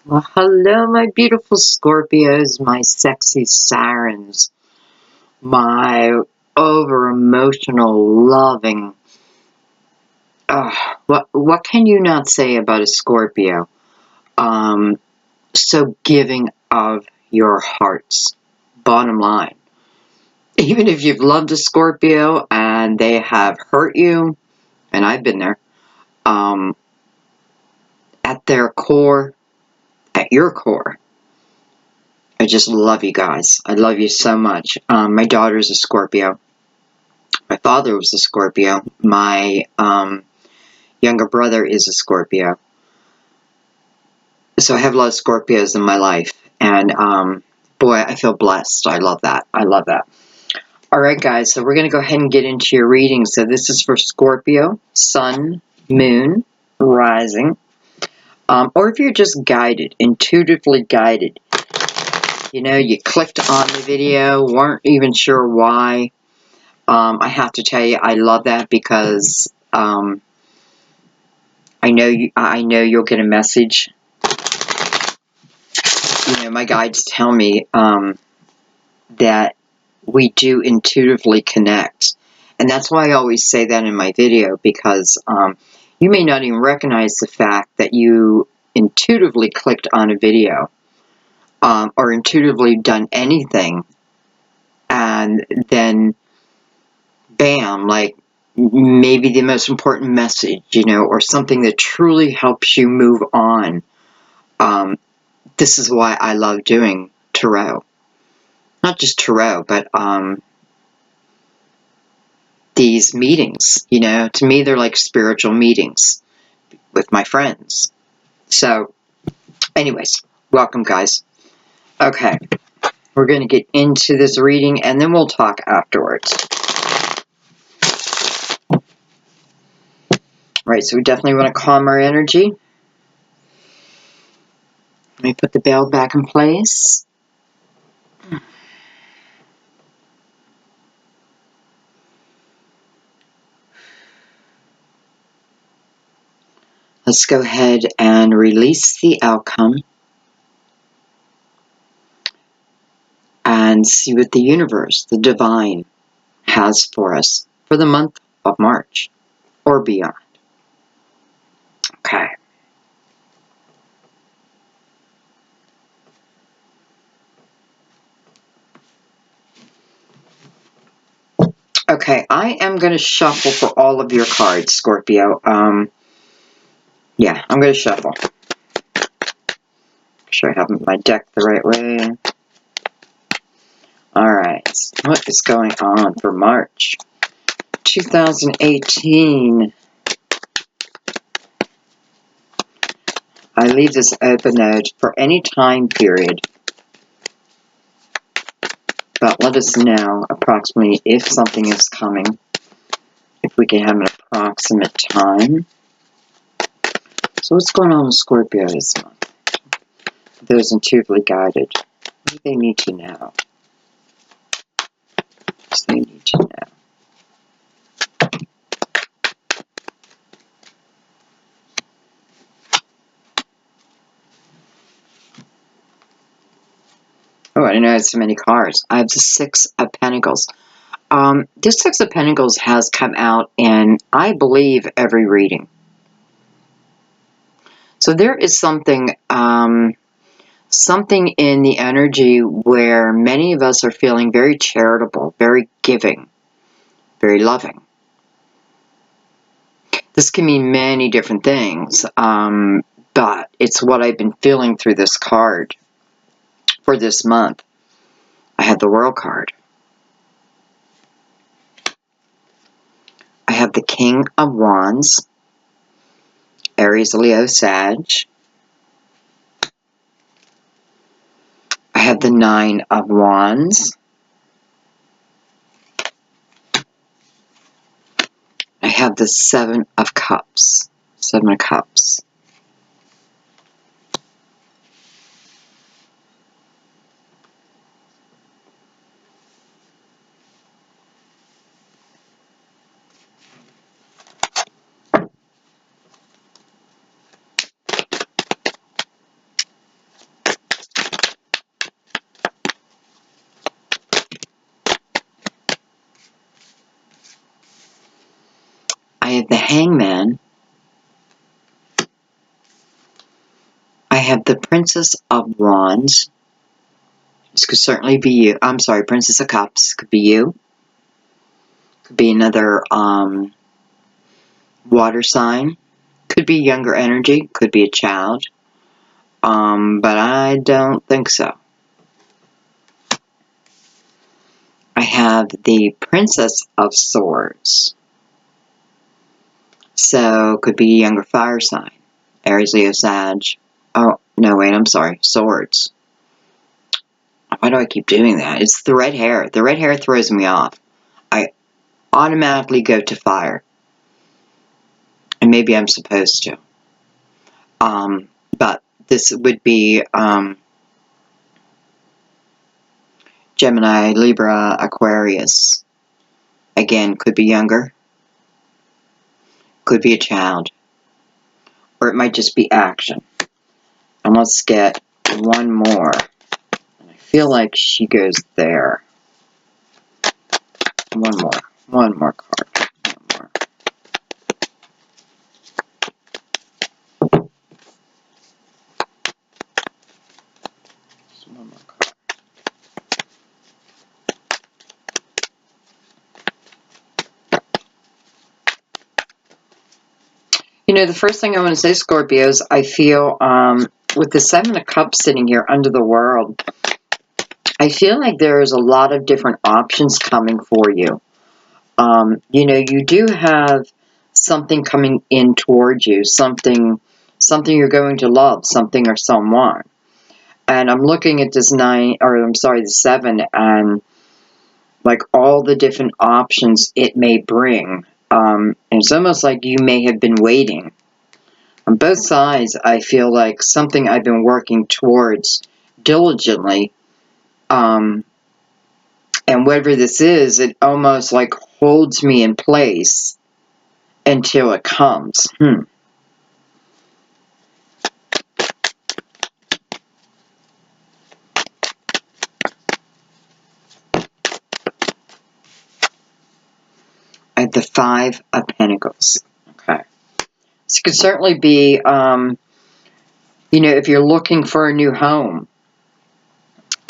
Well, hello, my beautiful Scorpios, my sexy sirens, my over emotional, loving. What can you not say about a Scorpio? Um, so giving of your hearts. Bottom line, even if you've loved a Scorpio and they have hurt you, and I've been there. Um, at their core, at your core. I just love you guys. I love you so much. My daughter's a Scorpio. My father was a Scorpio. My younger brother is a Scorpio. So I have a lot of Scorpios in my life. And boy, I feel blessed. I love that. I love that. All right, guys. So we're going to go ahead and get into your reading. So this is for Scorpio, Sun, Moon, Rising. Or if you're just guided, intuitively guided. You know, you clicked on the video, weren't even sure why. I have to tell you, I love that because I know you'll get a message. You know, my guides tell me that we do intuitively connect, and that's why I always say that in my video, because you may not even recognize the fact that you intuitively clicked on a video or intuitively done anything, and then bam, like maybe the most important message, you know, or something that truly helps you move on. This is why I love doing tarot. Not just tarot, but these meetings, you know, to me they're like spiritual meetings with my friends. So, anyways, welcome guys. Okay, we're going to get into this reading and then we'll talk afterwards. Right, so we definitely want to calm our energy. Let me put the bell back in place. Let's go ahead and release the outcome and see what the universe, the divine, has for us for the month of March or beyond. Okay. Okay, I am going to shuffle for all of your cards, Scorpio. Yeah, I'm going to shuffle. Make sure I have my deck the right way. Alright, what is going on for March 2018? I leave this open-ended for any time period, but let us know approximately if something is coming, if we can have an approximate time. So what's going on with Scorpio this month? Those intuitively guided, what do they need to know? What do they need to know? Oh, I didn't know I had so many cards. I have the Six of Pentacles. This Six of Pentacles has come out in, I believe, every reading. So there is something, something in the energy where many of us are feeling very charitable, very giving, very loving. This can mean many different things, but it's what I've been feeling through this card for this month. I had the World card. I have the King of Wands, Aries, Leo, Sag. I have the Nine of Wands. I have the Seven of Cups. Seven of Cups. have the Hangman. I have the Princess of Wands. This could certainly be you. I'm sorry, Princess of Cups. Could be you. Could be another water sign. Could be younger energy. Could be a child. But I don't think so. I have the Princess of Swords. So, could be a younger fire sign. Aries, Leo, Sag. Oh, no, wait, I'm sorry. Swords. Why do I keep doing that? It's the red hair. The red hair throws me off. I automatically go to fire. And maybe I'm supposed to. But this would be Gemini, Libra, Aquarius. Again, could be younger. Could be a child. Or it might just be action. And let's get one more. I feel like she goes there. One more. One more card. One more. Just one more card. You know, the first thing I want to say, Scorpios, I feel with the Seven of Cups sitting here under the World, I feel like there's a lot of different options coming for you. You know, you do have something coming in towards you, something you're going to love, something or someone. And I'm looking at this the 7, and like all the different options it may bring. And it's almost like you may have been waiting. On both sides, I feel like something I've been working towards diligently. And whatever this is, it almost like holds me in place until it comes. I have the 5 of Pentacles. Okay. This could certainly be, you know, if you're looking for a new home,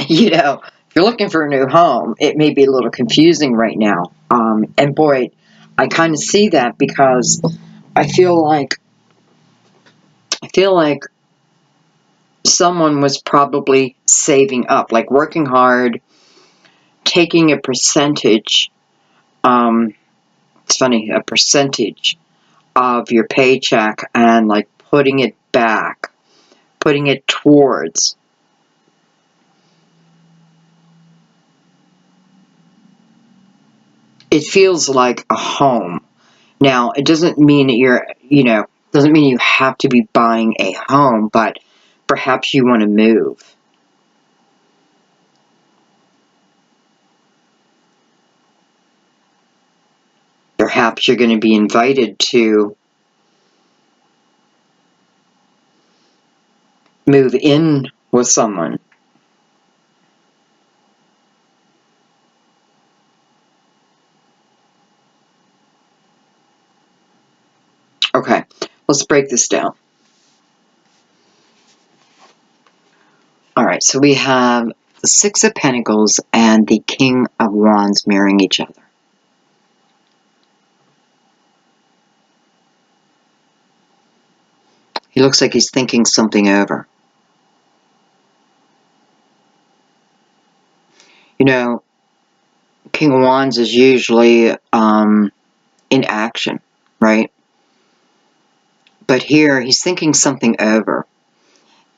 you know, if you're looking for a new home, it may be a little confusing right now. And boy, I kind of see that because I feel like someone was probably saving up, like working hard, taking a percentage, it's funny, a percentage of your paycheck and like putting it back, putting it towards. It feels like a home. Now, it doesn't mean that you're, you know, doesn't mean you have to be buying a home, but perhaps you want to move. Perhaps you're going to be invited to move in with someone. Okay, let's break this down. All right, so we have the 6 of Pentacles and the King of Wands mirroring each other. He looks like he's thinking something over. You know, King of Wands is usually in action, right? But here, he's thinking something over.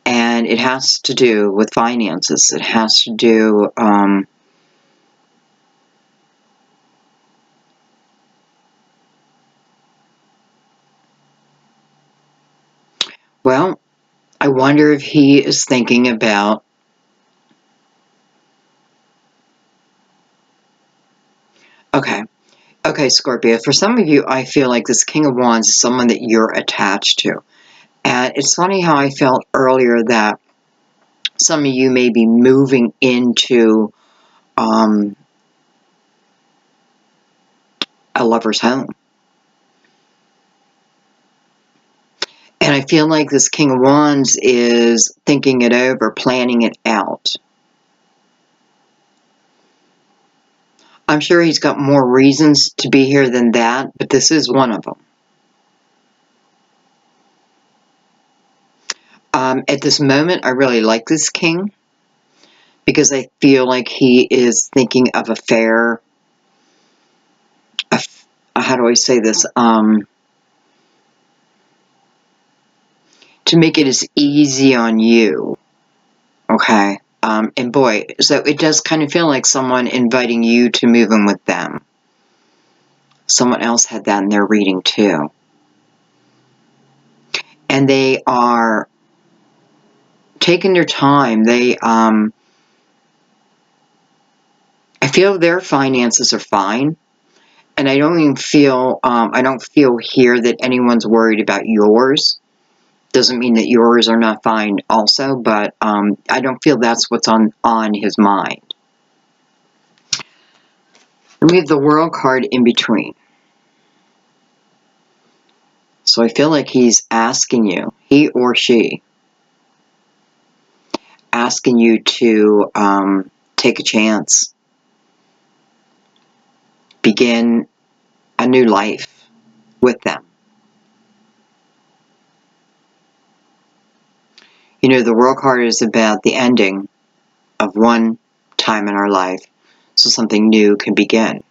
And it has to do with finances. It has to do, well, I wonder if he is thinking about, okay, Scorpio, for some of you, I feel like this King of Wands is someone that you're attached to. And it's funny how I felt earlier that some of you may be moving into a lover's home. I feel like this King of Wands is thinking it over, planning it out. I'm sure he's got more reasons to be here than that, but this is one of them. At this moment, I really like this king because I feel like he is thinking of a fair, how do I say this, to make it as easy on you, okay? And boy, so it does kind of feel like someone inviting you to move in with them. Someone else had that in their reading too. And they are taking their time. I feel their finances are fine. And I don't even feel, I don't feel here that anyone's worried about yours. Doesn't mean that yours are not fine also, but I don't feel that's what's on his mind. And we have the World card in between. So I feel like he's asking you, he or she, asking you to take a chance, begin a new life with them. You know, the World card is about the ending of one time in our life so something new can begin.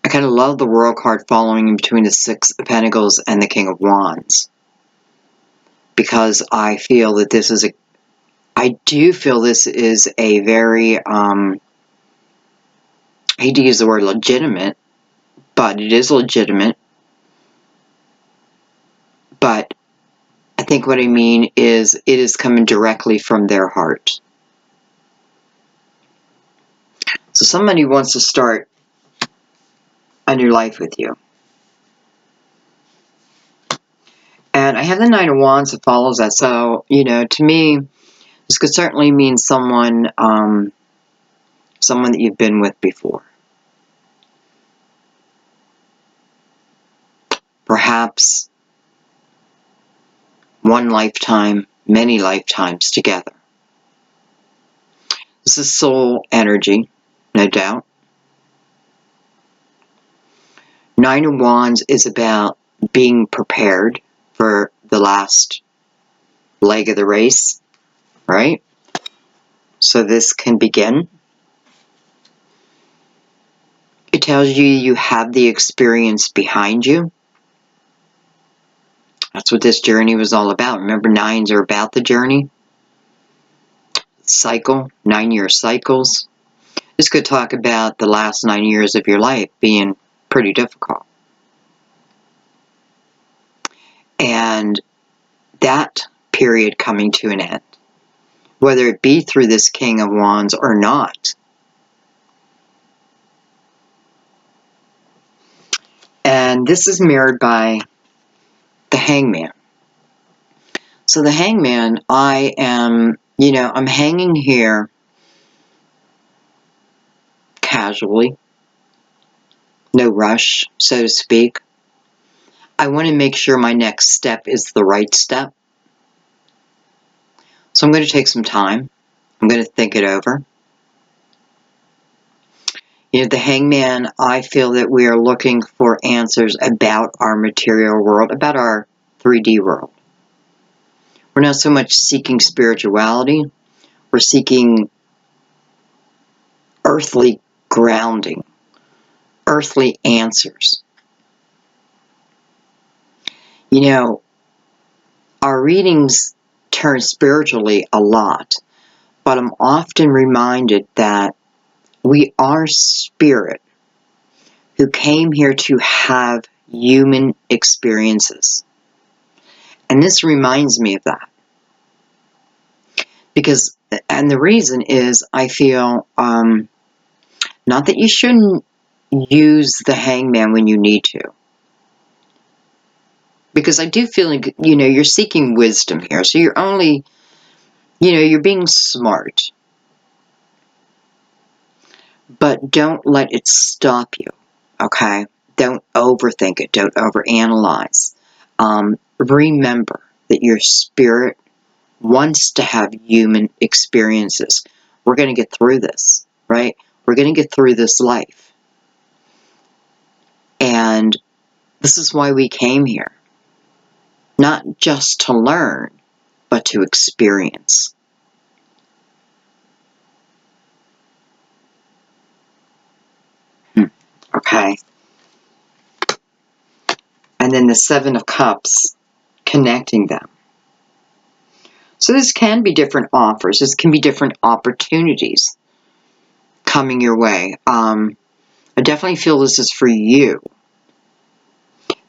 I kind of love the World card following in between the Six of Pentacles and the King of Wands, because I feel that this is I do feel this is a very, I hate to use the word legitimate, but it is legitimate. But I think what I mean is it is coming directly from their heart. So somebody wants to start a new life with you. And I have the Knight of Wands that follows that. So, you know, to me, this could certainly mean someone, someone that you've been with before. Perhaps one lifetime, many lifetimes together. This is soul energy, no doubt. Nine of Wands is about being prepared for the last leg of the race, right? So this can begin. It tells you you have the experience behind you. That's what this journey was all about. Remember, nines are about the journey. Cycle, 9-year cycles. This could talk about the last 9 years of your life being pretty difficult. And that period coming to an end, whether it be through this King of Wands or not. And this is mirrored by the Hangman. So the Hangman, I am, you know, I'm hanging here casually. No rush, so to speak. I want to make sure my next step is the right step. So I'm going to take some time. I'm going to think it over. You know, the Hangman, I feel that we are looking for answers about our material world, about our 3D world. We're not so much seeking spirituality. We're seeking earthly grounding, earthly answers. You know, our readings turn spiritually a lot, but I'm often reminded that we are spirit who came here to have human experiences. And this reminds me of that. Because, and the reason is, I feel, not that you shouldn't use the Hangman when you need to. Because I do feel like, you know, you're seeking wisdom here. So you're only, you know, you're being smart. But don't let it stop you, okay? Don't overthink it. Don't overanalyze. Remember that your spirit wants to have human experiences. We're going to get through this, right? We're going to get through this life. And this is why we came here. Not just to learn, but to experience. Okay. And then the Seven of Cups, connecting them. So this can be different offers. This can be different opportunities coming your way. I definitely feel this is for you.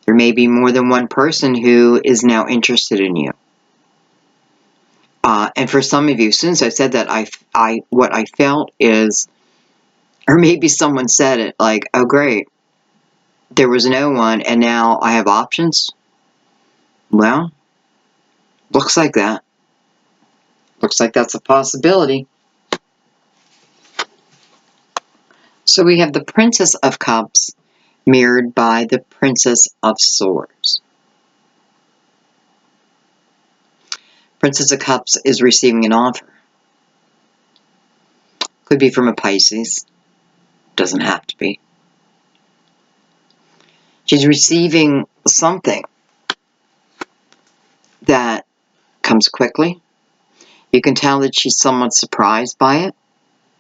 There may be more than one person who is now interested in you. And for some of you, since I said that, what I felt is, or maybe someone said it like, oh great, there was no one and now I have options. Well, looks like that. Looks like that's a possibility. So we have the Princess of Cups mirrored by the Princess of Swords. Princess of Cups is receiving an offer. Could be from a Pisces. Doesn't have to be. She's receiving something that comes quickly. You can tell that she's somewhat surprised by it.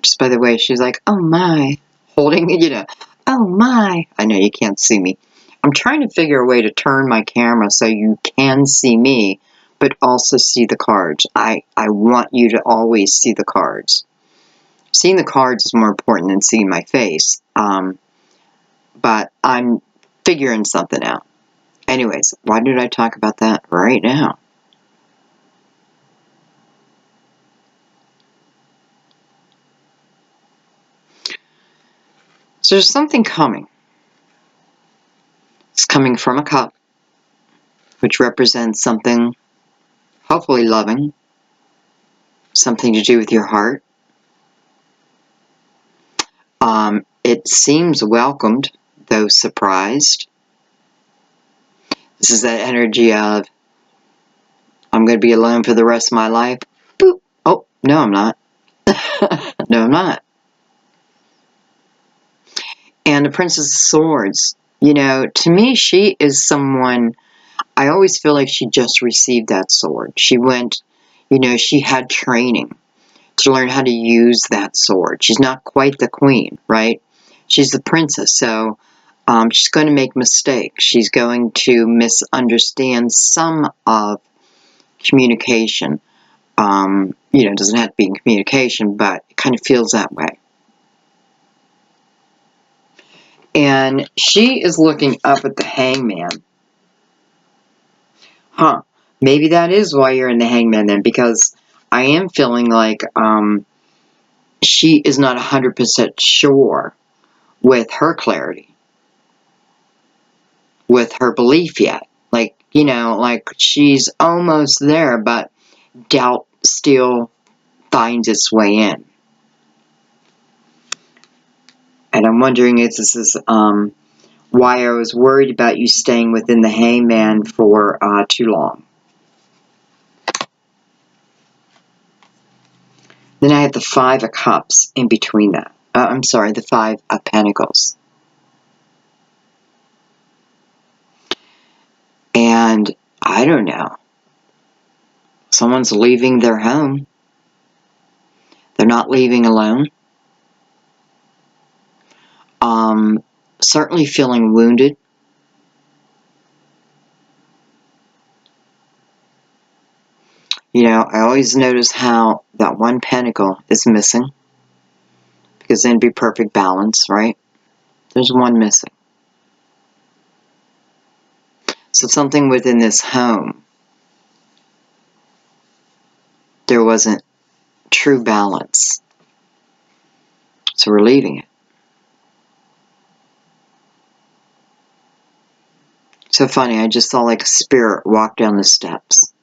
Just by the way she's like, oh my. Holding it, you know. Oh my. I know you can't see me. I'm trying to figure a way to turn my camera so you can see me, but also see the cards. I want you to always see the cards. Seeing the cards is more important than seeing my face. But I'm figuring something out. Anyways, why did I talk about that right now? So there's something coming. It's coming from a cup, which represents something hopefully loving, something to do with your heart. It seems welcomed, though surprised. This is that energy of, I'm going to be alone for the rest of my life. Boop. Oh, no, I'm not. No, I'm not. And the Princess of Swords, you know, to me, she is someone, I always feel like she just received that sword. She went, you know, she had training to learn how to use that sword. She's not quite the queen, right? She's the princess, so she's going to make mistakes. She's going to misunderstand some of communication. You know, it doesn't have to be in communication, but it kind of feels that way. And she is looking up at the Hangman. Huh. Maybe that is why you're in the Hangman then, because I am feeling like she is not 100% sure with her clarity, with her belief yet. Like, you know, like she's almost there, but doubt still finds its way in. And I'm wondering if this is why I was worried about you staying within the Hangman for too long. Then I have the Five of Cups in between that. I'm sorry, the Five of Pentacles. And I don't know. Someone's leaving their home. They're not leaving alone. Certainly feeling wounded. You know, I always notice how that one pentacle is missing. Because then it'd be perfect balance, right? There's one missing. So something within this home, there wasn't true balance. So we're leaving it. So funny, I just saw like a spirit walk down the steps.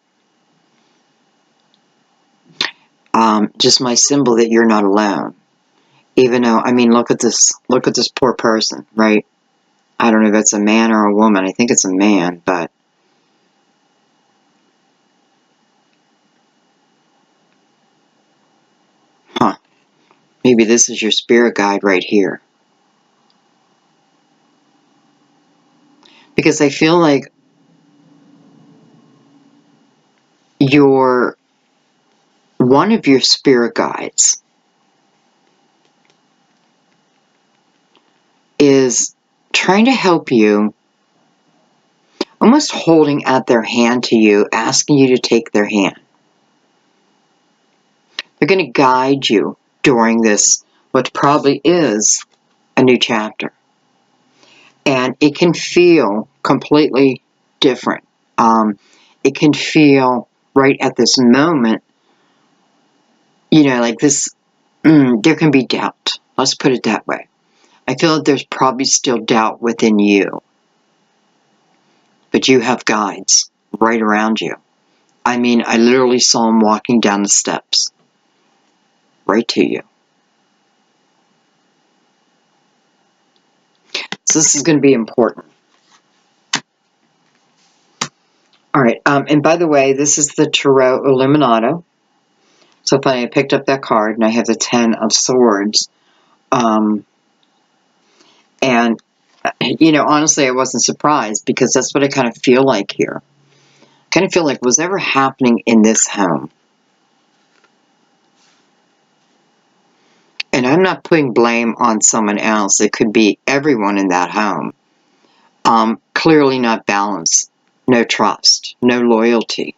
Just my symbol that you're not alone. Even though, I mean, look at this poor person, right? I don't know if it's a man or a woman. I think it's a man, but maybe this is your spirit guide right here. Because I feel like one of your spirit guides is trying to help you, almost holding out their hand to you, asking you to take their hand. They're going to guide you during this, what probably is a new chapter. And it can feel completely different. It can feel right at this moment, like this, there can be doubt. Let's put it that way. I feel that there's probably still doubt within you. But you have guides right around you. I mean, I literally saw them walking down the steps. Right to you. So this is going to be important. Alright, and by the way, this is the Tarot Illuminato. So funny, I picked up that card, and I have the Ten of Swords. And, honestly, I wasn't surprised, because that's what I kind of feel like here. I kind of feel like whatever happening in this home. And I'm not putting blame on someone else. It could be everyone in that home. Clearly not balanced. No trust. No loyalty.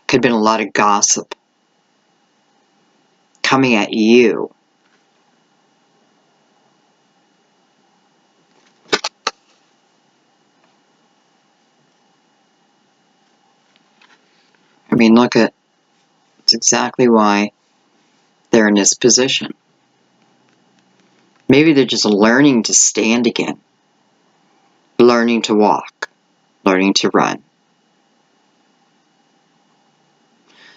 Could have been a lot of gossip coming at you. I mean, look at, it's exactly why they're in this position. Maybe they're just learning to stand again. Learning to walk. Learning to run.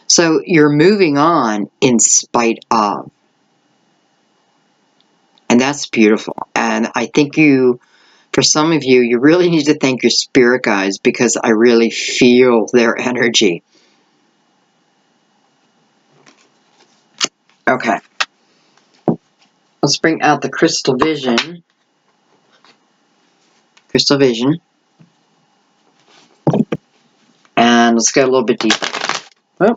So you're moving on in spite of. And that's beautiful. And I think for some of you, you really need to thank your spirit guides, because I really feel their energy. Okay. Let's bring out the crystal vision. Crystal vision. And let's go a little bit deeper. Oh.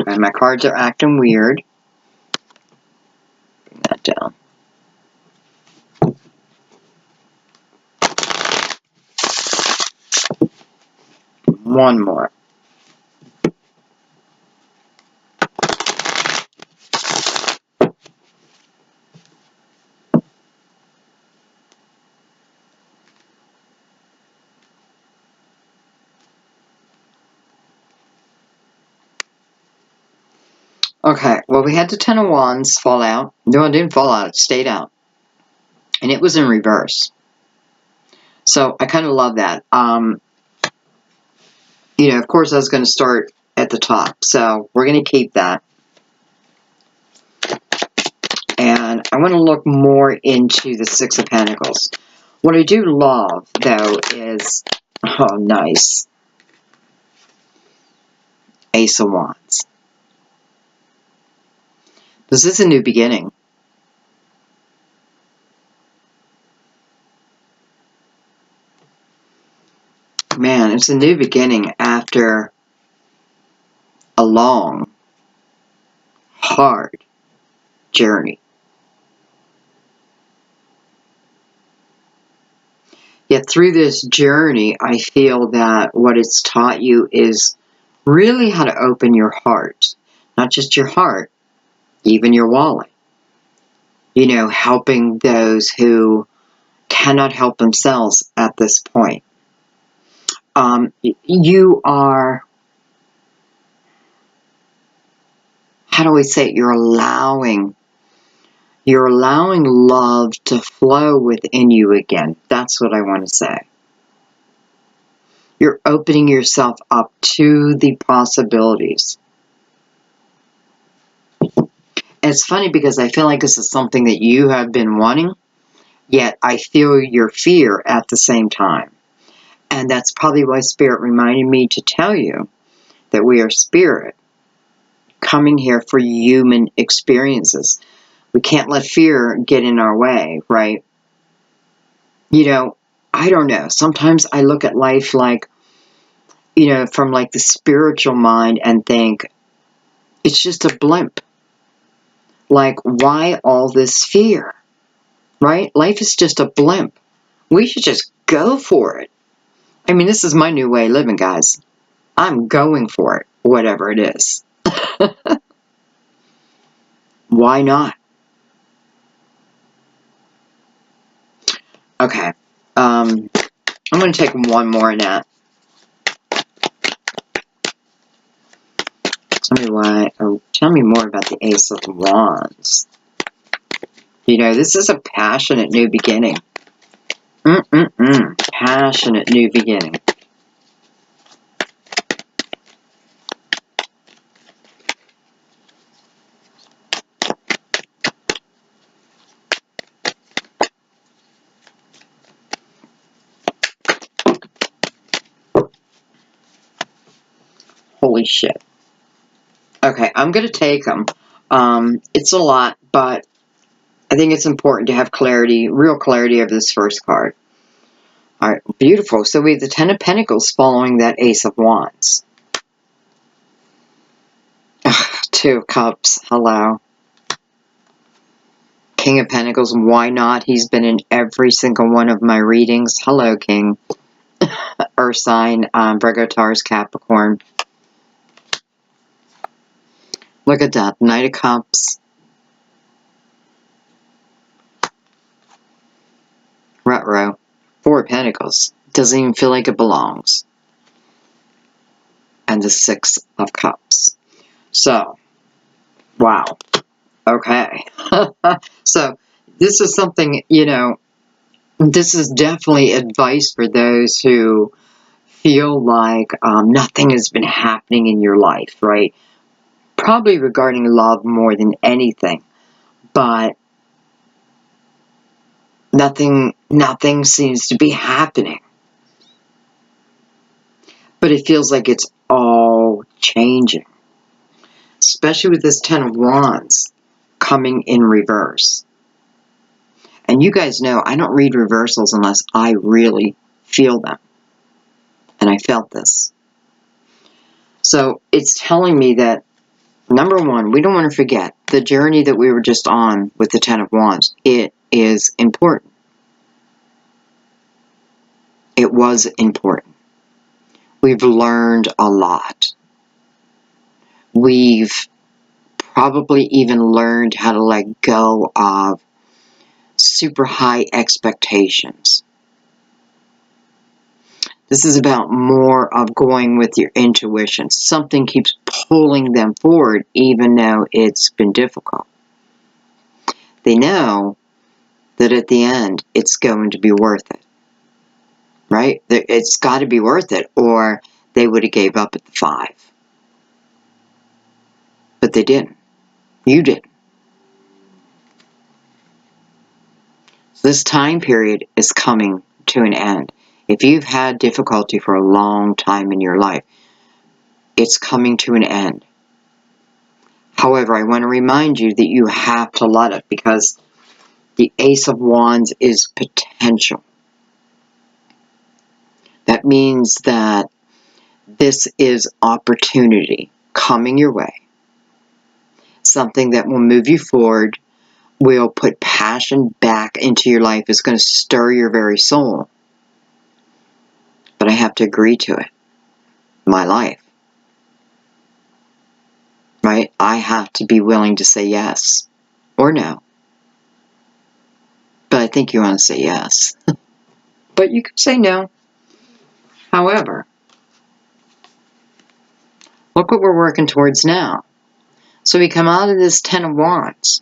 And my cards are acting weird. Bring that down. One more. Okay, well, we had the Ten of Wands fall out. No, it didn't fall out. It stayed out. And it was in reverse. So I kind of love that. Of course, I was going to start at the top. So we're going to keep that. And I want to look more into the Six of Pentacles. What I do love, though, is, oh, nice, Ace of Wands. This is a new beginning. Man, it's a new beginning after a long, hard journey. Yet through this journey, I feel that what it's taught you is really how to open your heart. Not just your heart, even your wallet. Helping those who cannot help themselves at this point. You are how do I say it? You're allowing love to flow within you again. That's what I want to say. You're opening yourself up to the possibilities. And it's funny because I feel like this is something that you have been wanting, yet I feel your fear at the same time. And that's probably why Spirit reminded me to tell you that we are spirit coming here for human experiences. We can't let fear get in our way, right? You know, I don't know. Sometimes I look at life like, you know, from like the spiritual mind and think, it's just a blimp. Like, why all this fear, right? Life is just a blimp. We should just go for it. I mean, this is my new way of living, guys. I'm going for it, whatever it is. Why not? Okay. I'm going to take one more in that. Tell me more about the Ace of Wands. You know, this is a passionate new beginning. Passionate new beginning. Holy shit. Okay, I'm going to take them. It's a lot, but I think it's important to have clarity, real clarity of this first card. All right, beautiful. So we have the Ten of Pentacles following that Ace of Wands. Two of Cups. Hello. King of Pentacles. Why not? He's been in every single one of my readings. Hello, King. Earth sign. Virgo, Taurus, Capricorn. Look at that. Knight of Cups. Retro. Four of Pentacles. Doesn't even feel like it belongs. And the Six of Cups. So, wow. Okay. So, this is something, you know, this is definitely advice for those who feel like nothing has been happening in your life, right? Probably regarding love more than anything. But nothing seems to be happening. But it feels like it's all changing. Especially with this Ten of Wands coming in reverse. And you guys know I don't read reversals unless I really feel them. And I felt this. So it's telling me that, number one, we don't want to forget the journey that we were just on with the Ten of Wands. It is important. It was important. We've learned a lot. We've probably even learned how to let go of super high expectations. This is about more of going with your intuition. Something keeps pulling them forward even though it's been difficult. They know that at the end it's going to be worth it. Right? It's got to be worth it, or they would have gave up at the 5. But they didn't. You didn't. So this time period is coming to an end. If you've had difficulty for a long time in your life, it's coming to an end. However, I want to remind you that you have to let it, because the Ace of Wands is potential. That means that this is opportunity coming your way. Something that will move you forward, will put passion back into your life, is going to stir your very soul. But I have to agree to it. My life. Right? I have to be willing to say yes or no. But I think you want to say yes. But you could say no. However, look what we're working towards now. So we come out of this Ten of Wands,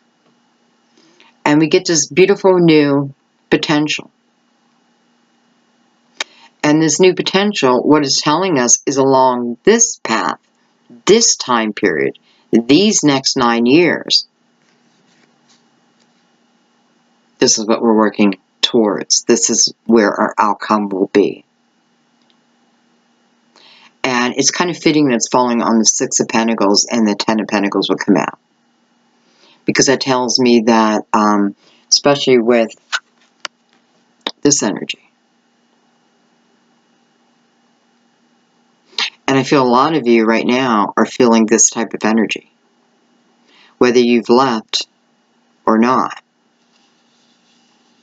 and we get this beautiful new potential. And this new potential, what it's telling us is along this path, this time period, these next 9 years, this is what we're working towards. This is where our outcome will be. And it's kind of fitting that it's falling on the Six of Pentacles and the Ten of Pentacles will come out. Because that tells me that, especially with this energy. And I feel a lot of you right now are feeling this type of energy. Whether you've left or not,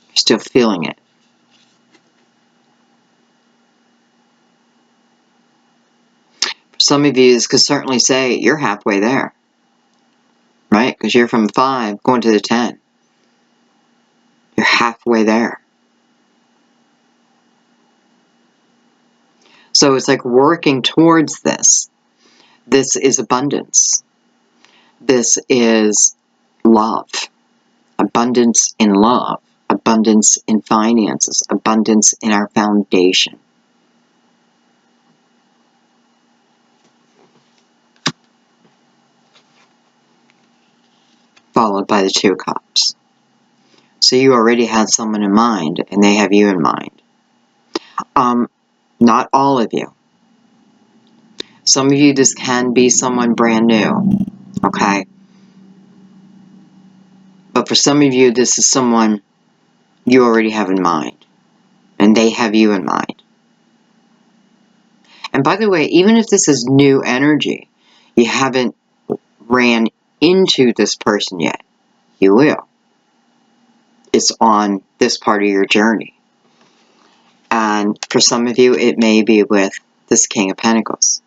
you're still feeling it. For some of you, this could certainly say you're halfway there. Right? Because you're from 5 going to the 10. You're halfway there. So it's like working towards this. This is abundance. This is love. Abundance in love. Abundance in finances. Abundance in our foundation. Followed by the Two of Cups. So you already had someone in mind, and they have you in mind. Not all of you. Some of you, this can be someone brand new. Okay? But for some of you, this is someone you already have in mind. And they have you in mind. And by the way, even if this is new energy, you haven't ran into this person yet. You will. It's on this part of your journey. And for some of you, it may be with this King of Pentacles.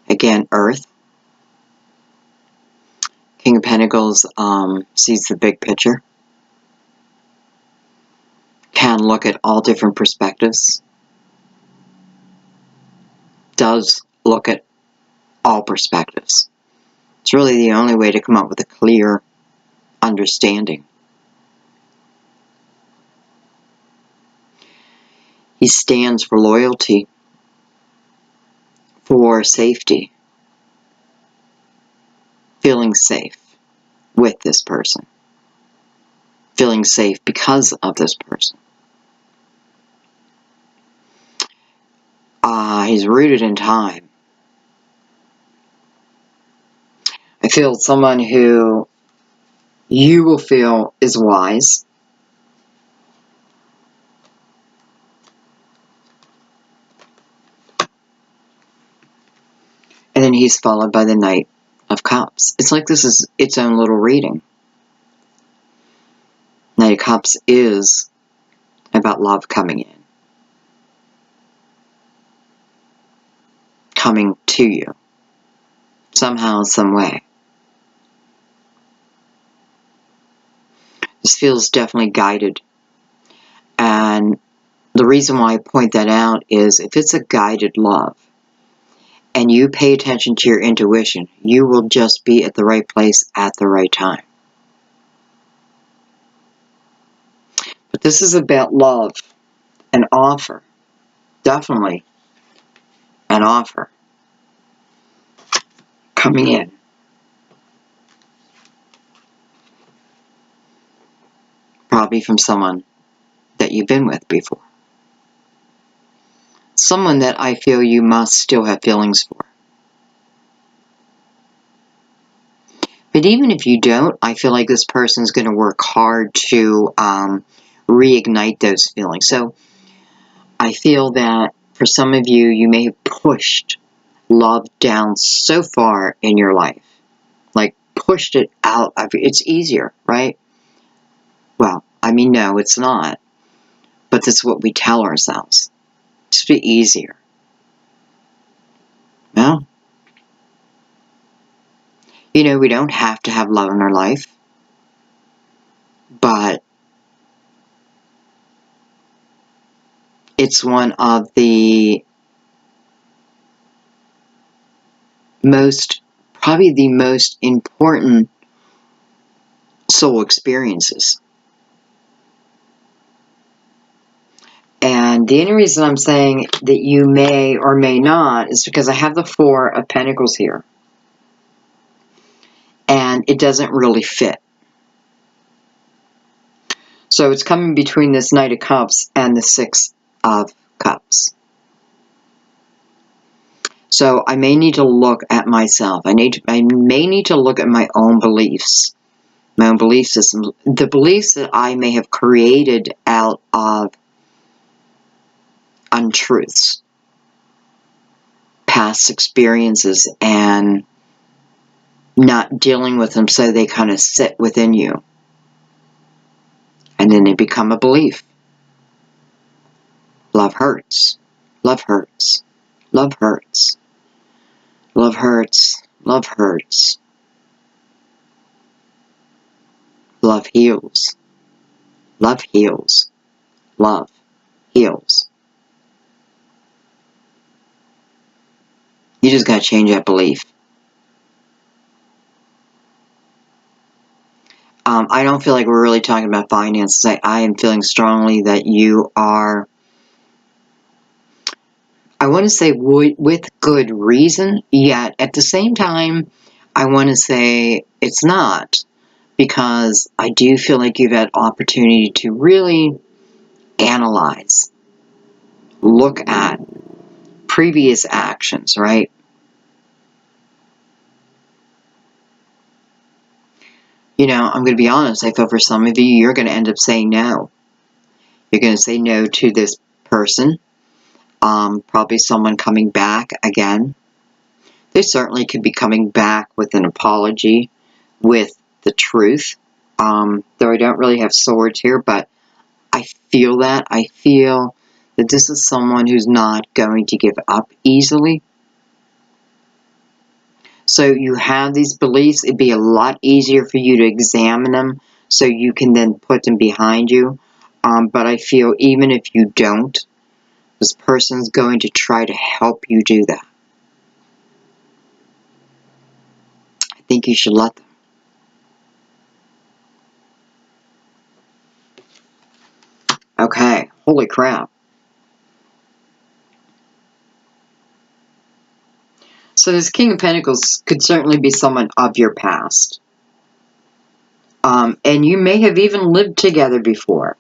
Again, Earth. King of Pentacles sees the big picture. Can look at all different perspectives. Does look at all perspectives. It's really the only way to come up with a clear understanding. He stands for loyalty, for safety, feeling safe with this person, feeling safe because of this person. He's rooted in time. I feel someone who you will feel is wise. And then he's followed by the Knight of Cups. It's like this is its own little reading. Knight of Cups is about love coming in. Coming to you. Somehow, some way. This feels definitely guided. And the reason why I point that out is if it's a guided love, and you pay attention to your intuition, you will just be at the right place at the right time. But this is about love, an offer. Definitely an offer coming in. Probably from someone that you've been with before. Someone that I feel you must still have feelings for. But even if you don't, I feel like this person's going to work hard to reignite those feelings. So I feel that for some of you, you may have pushed love down so far in your life. Like pushed it out. It's easier, right? Well, I mean, no, it's not. But that's what we tell ourselves. Just be easier. Well, you know, we don't have to have love in our life. But it's one of the probably the most important soul experiences. And the only reason I'm saying that you may or may not is because I have the Four of Pentacles here. And it doesn't really fit. So it's coming between this Knight of Cups and the Six of Cups. So I may need to look at myself. I may need to look at my own beliefs, my own belief systems, the beliefs that I may have created out of untruths, past experiences, and not dealing with them, so they kind of sit within you. And then they become a belief. Love hurts. Love hurts. Love hurts. Love hurts. Love hurts. Love heals. Love heals. Love heals. You just got to change that belief. I don't feel like we're really talking about finances. I am feeling strongly that you are, I want to say with good reason, yet at the same time, I want to say it's not, because I do feel like you've had opportunity to really analyze, look at previous actions, right? You know, I'm going to be honest, I feel for some of you, you're going to end up saying no. You're going to say no to this person. Probably someone coming back again. They certainly could be coming back with an apology, with the truth. Though I don't really have swords here, but I feel that. I feel that this is someone who's not going to give up easily. So you have these beliefs. It'd be a lot easier for you to examine them so you can then put them behind you. But I feel even if you don't, this person's going to try to help you do that. I think you should let them. Okay, holy crap. So this King of Pentacles could certainly be someone of your past. And you may have even lived together before.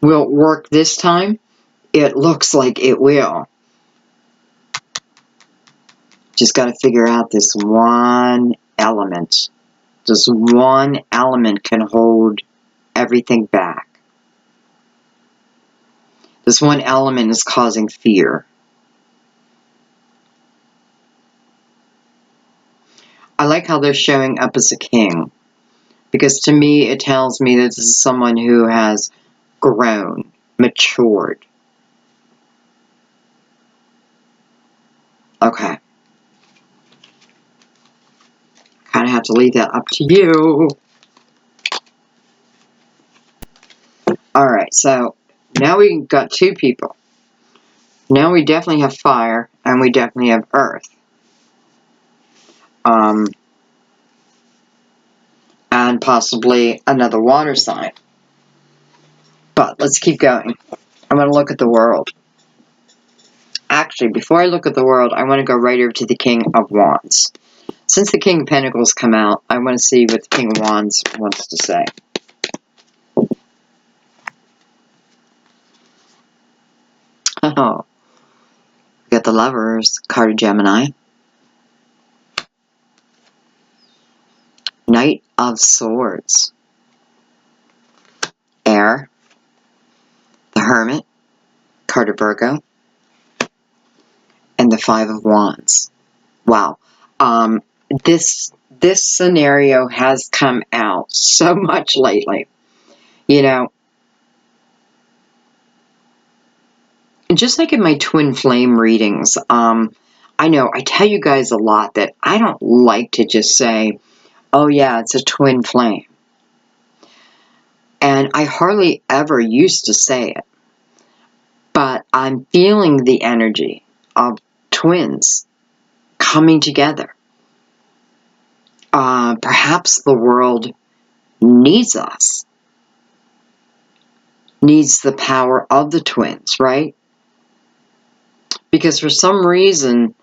Will it work this time? It looks like it will. Just got to figure out this one element. This one element can hold everything back. This one element is causing fear. I like how they're showing up as a king, because to me it tells me that this is someone who has grown, matured. Okay. Kind of have to leave that up to you. Alright, so now we got two people. Now we definitely have fire, and we definitely have earth. And possibly another water sign. But let's keep going. I'm going to look at the world. Actually, before I look at the world, I want to go right over to the King of Wands. Since the King of Pentacles come out, I want to see what the King of Wands wants to say. Oh, we got the Lovers, card of Gemini. Knight of Swords. Air. The Hermit, card of Virgo. And the Five of Wands. Wow. This scenario has come out so much lately. You know, just like in my twin flame readings, I know I tell you guys a lot that I don't like to just say, oh yeah, it's a twin flame. And I hardly ever used to say it. But I'm feeling the energy of twins coming together. Perhaps the world needs us, needs the power of the twins, right? Because for some reason,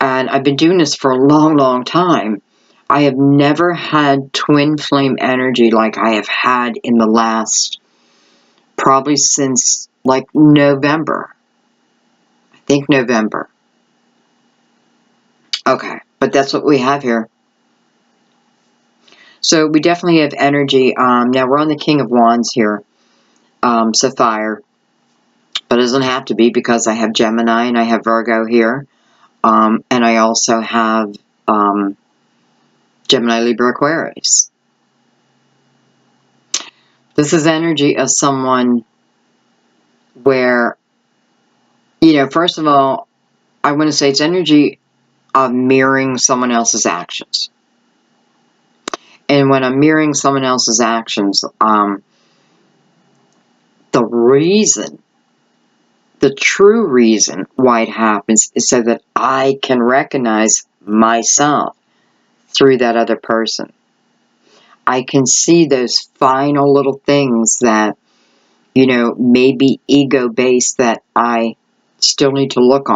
and I've been doing this for a long, long time, I have never had twin flame energy like I have had in the last, probably since like November. I think November. Okay, but that's what we have here. So we definitely have energy. Now we're on the King of Wands here, Sapphire. But it doesn't have to be because I have Gemini and I have Virgo here. And I also have Gemini, Libra, Aquarius. This is energy of someone where, you know, first of all, I want to say it's energy of mirroring someone else's actions. And when I'm mirroring someone else's actions, the reason, the true reason why it happens is so that I can recognize myself through that other person. I can see those final little things that, you know, may be ego-based that I still need to look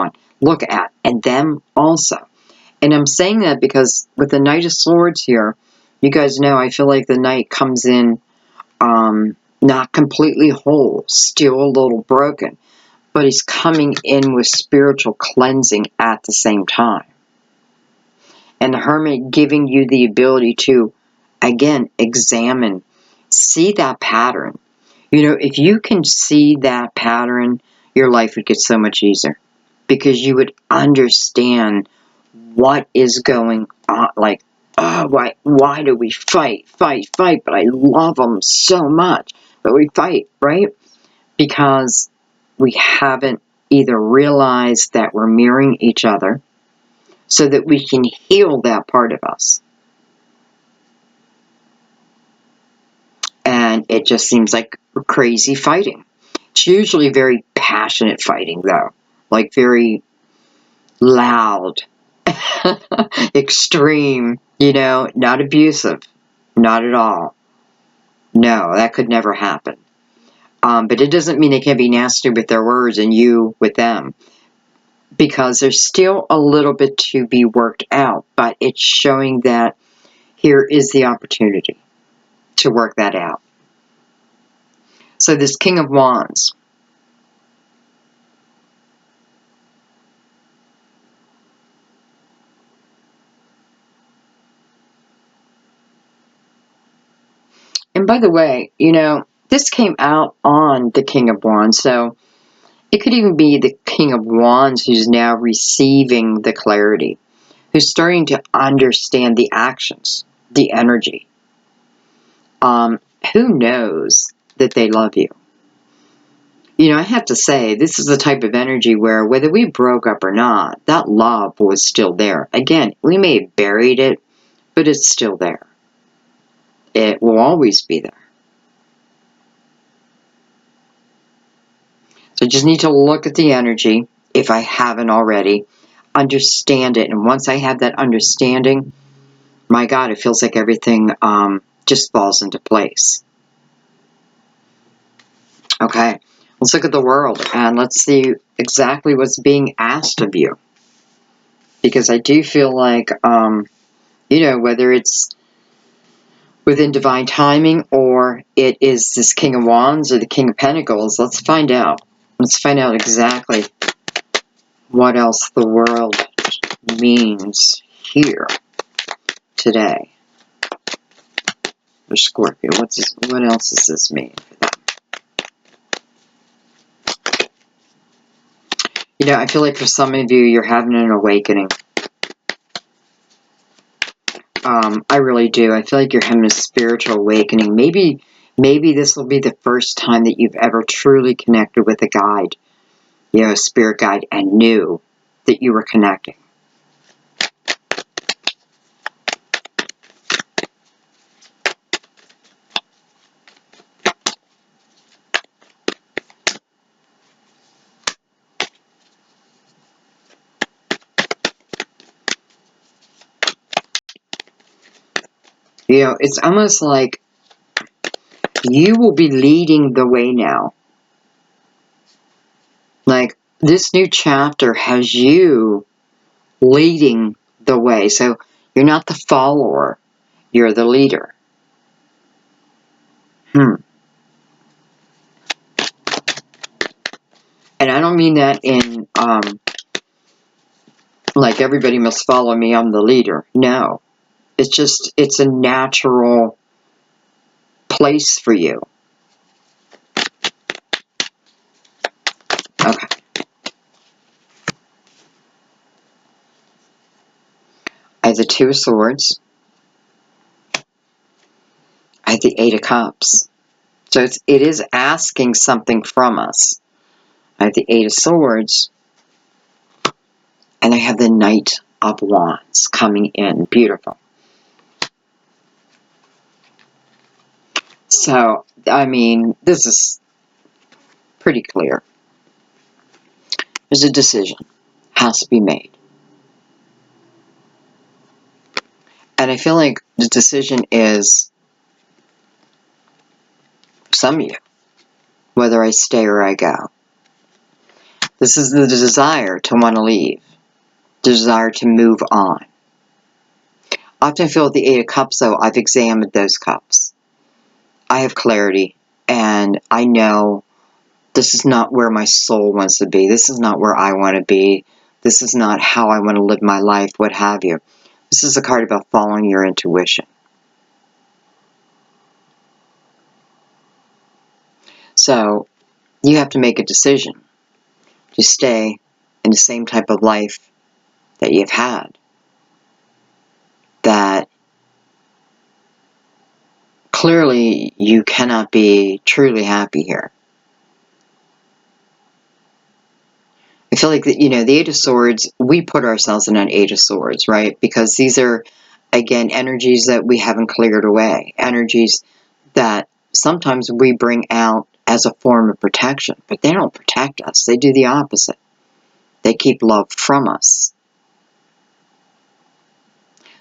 at, and them also. And I'm saying that because with the Knight of Swords here, you guys know I feel like the Knight comes in not completely whole, still a little broken, but he's coming in with spiritual cleansing at the same time. And the Hermit giving you the ability to, again, examine, see that pattern. You know, if you can see that pattern, your life would get so much easier because you would understand what is going on. Like, oh, why do we fight? But I love them so much. But we fight, right? Because we haven't either realized that we're mirroring each other so that we can heal that part of us. And it just seems like crazy fighting. It's usually very passionate fighting, though. Like very loud, extreme, you know, not abusive. Not at all. No, that could never happen. But it doesn't mean they can be nasty with their words and you with them. Because there's still a little bit to be worked out. But it's showing that here is the opportunity to work that out. So this King of Wands. And by the way, you know, this came out on the King of Wands, so it could even be the King of Wands who's now receiving the clarity, who's starting to understand the actions, the energy. Who knows that they love you? You know, I have to say, this is the type of energy where whether we broke up or not, that love was still there. Again, we may have buried it, but it's still there. It will always be there. So I just need to look at the energy, if I haven't already, understand it. And once I have that understanding, my God, it feels like everything just falls into place. Okay, let's look at the world and let's see exactly what's being asked of you. Because I do feel like, you know, whether it's within divine timing or it is this King of Wands or the King of Pentacles, let's find out. Let's find out exactly what else the world means here today for Scorpio. What else does this mean for them? You know, I feel like for some of you, you're having an awakening. I really do. I feel like you're having a spiritual awakening. Maybe this will be the first time that you've ever truly connected with a guide, you know, a spirit guide, and knew that you were connecting. You know, it's almost like you will be leading the way now. Like, this new chapter has you leading the way. So, you're not the follower, you're the leader. And I don't mean that in, like, everybody must follow me, I'm the leader. No. It's just, it's a natural place for you. Okay. I have the Two of Swords. I have the Eight of Cups. So it is asking something from us. I have the Eight of Swords. And I have the Knight of Wands coming in. Beautiful. So, I mean, this is pretty clear. There's a decision. Has to be made. And I feel like the decision is, some of you, whether I stay or I go. This is the desire to want to leave. The desire to move on. I often feel with the Eight of Cups, though, I've examined those cups. I have clarity, and I know this is not where my soul wants to be. This is not where I want to be. This is not how I want to live my life, what have you. This is a card about following your intuition. So, you have to make a decision to stay in the same type of life that you've had. That clearly you cannot be truly happy here. I feel like, you know, the Eight of Swords, we put ourselves in an Eight of Swords, right? Because these are, again, energies that we haven't cleared away. Energies that sometimes we bring out as a form of protection. But they don't protect us. They do the opposite. They keep love from us.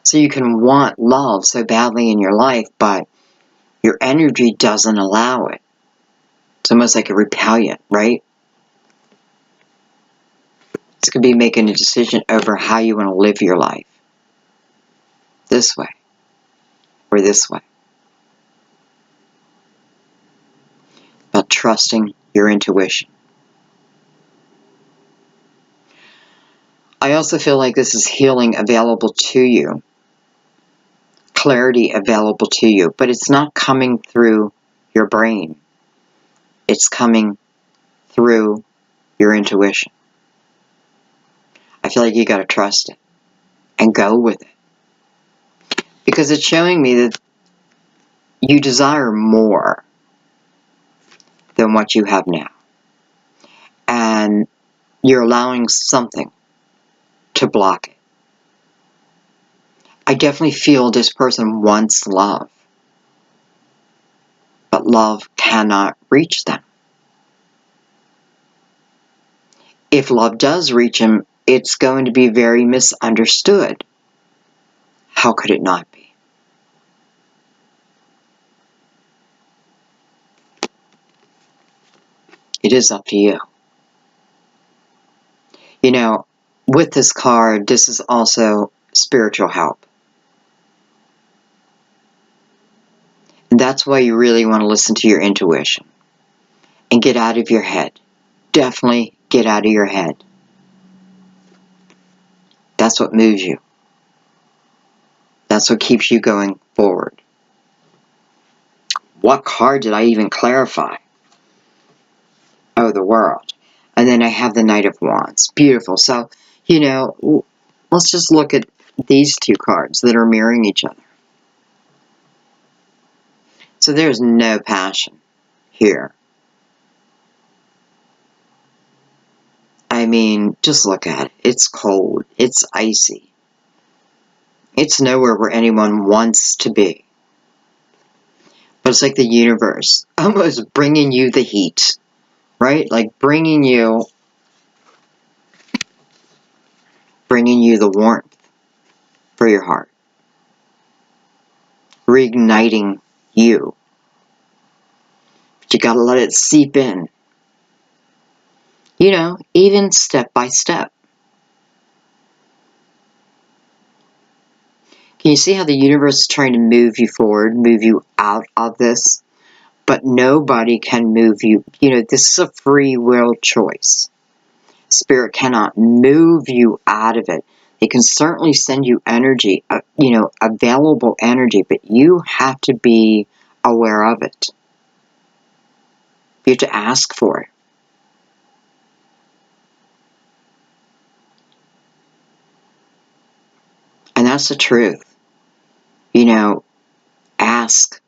So you can want love so badly in your life, but your energy doesn't allow it. It's almost like a repellent, right? It's going to be making a decision over how you want to live your life. This way or this way. About trusting your intuition. I also feel like this is healing available to you. Clarity available to you. But it's not coming through your brain. It's coming through your intuition. I feel like you got to trust it. And go with it. Because it's showing me that you desire more than what you have now. And you're allowing something to block it. I definitely feel this person wants love. But love cannot reach them. If love does reach him, it's going to be very misunderstood. How could it not be? It is up to you. You know, with this card, this is also spiritual help. And that's why you really want to listen to your intuition. And get out of your head. Definitely get out of your head. That's what moves you. That's what keeps you going forward. What card did I even clarify? Oh, the World. And then I have the Knight of Wands. Beautiful. So, you know, let's just look at these two cards that are mirroring each other. So there's no passion here. I mean, just look at it. It's cold. It's icy. It's nowhere where anyone wants to be. But it's like the universe almost bringing you the heat, right? Like bringing you the warmth for your heart. reigniting you. But you gotta let it seep in. You know, even step by step. Can you see how the universe is trying to move you forward, move you out of this? But nobody can move you. You know, this is a free will choice. Spirit cannot move you out of it. It can certainly send you energy, you know, available energy, but you have to be aware of it. You have to ask for it. And that's the truth. You know, ask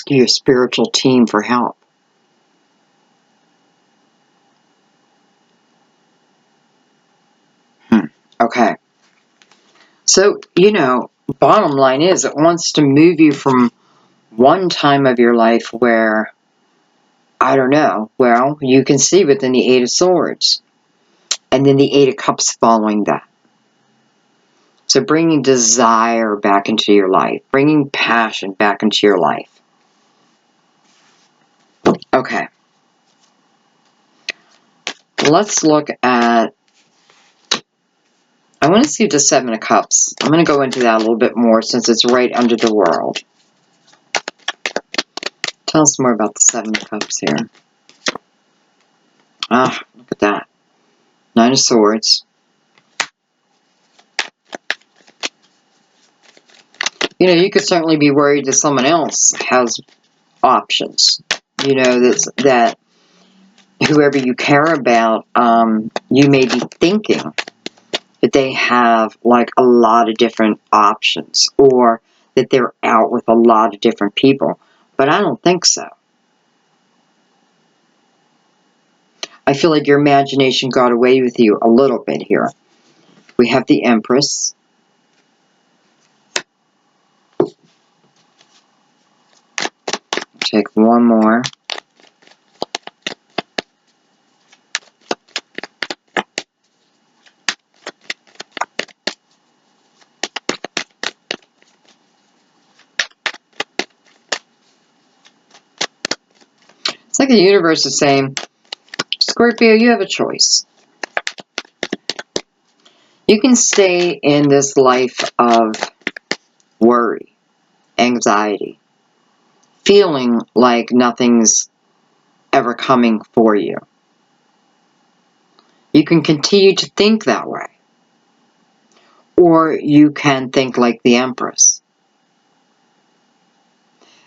your spiritual team for help. Okay. So, you know, bottom line is it wants to move you from one time of your life where, I don't know, well, you can see within the Eight of Swords. And then the Eight of Cups following that. So bringing desire back into your life. Bringing passion back into your life. Okay. Let's look at, I want to see the Seven of Cups. I'm going to go into that a little bit more since it's right under the World. Tell us more about the Seven of Cups here. Ah, look at that. Nine of Swords. You know, you could certainly be worried that someone else has options. You know, that whoever you care about, you may be thinking that they have like a lot of different options, or that they're out with a lot of different people. But I don't think so. I feel like your imagination got away with you a little bit here. We have the Empress. Take one more. It's like the universe is saying, Scorpio, you have a choice. You can stay in this life of worry, anxiety, feeling like nothing's ever coming for you. You can continue to think that way. Or you can think like the Empress.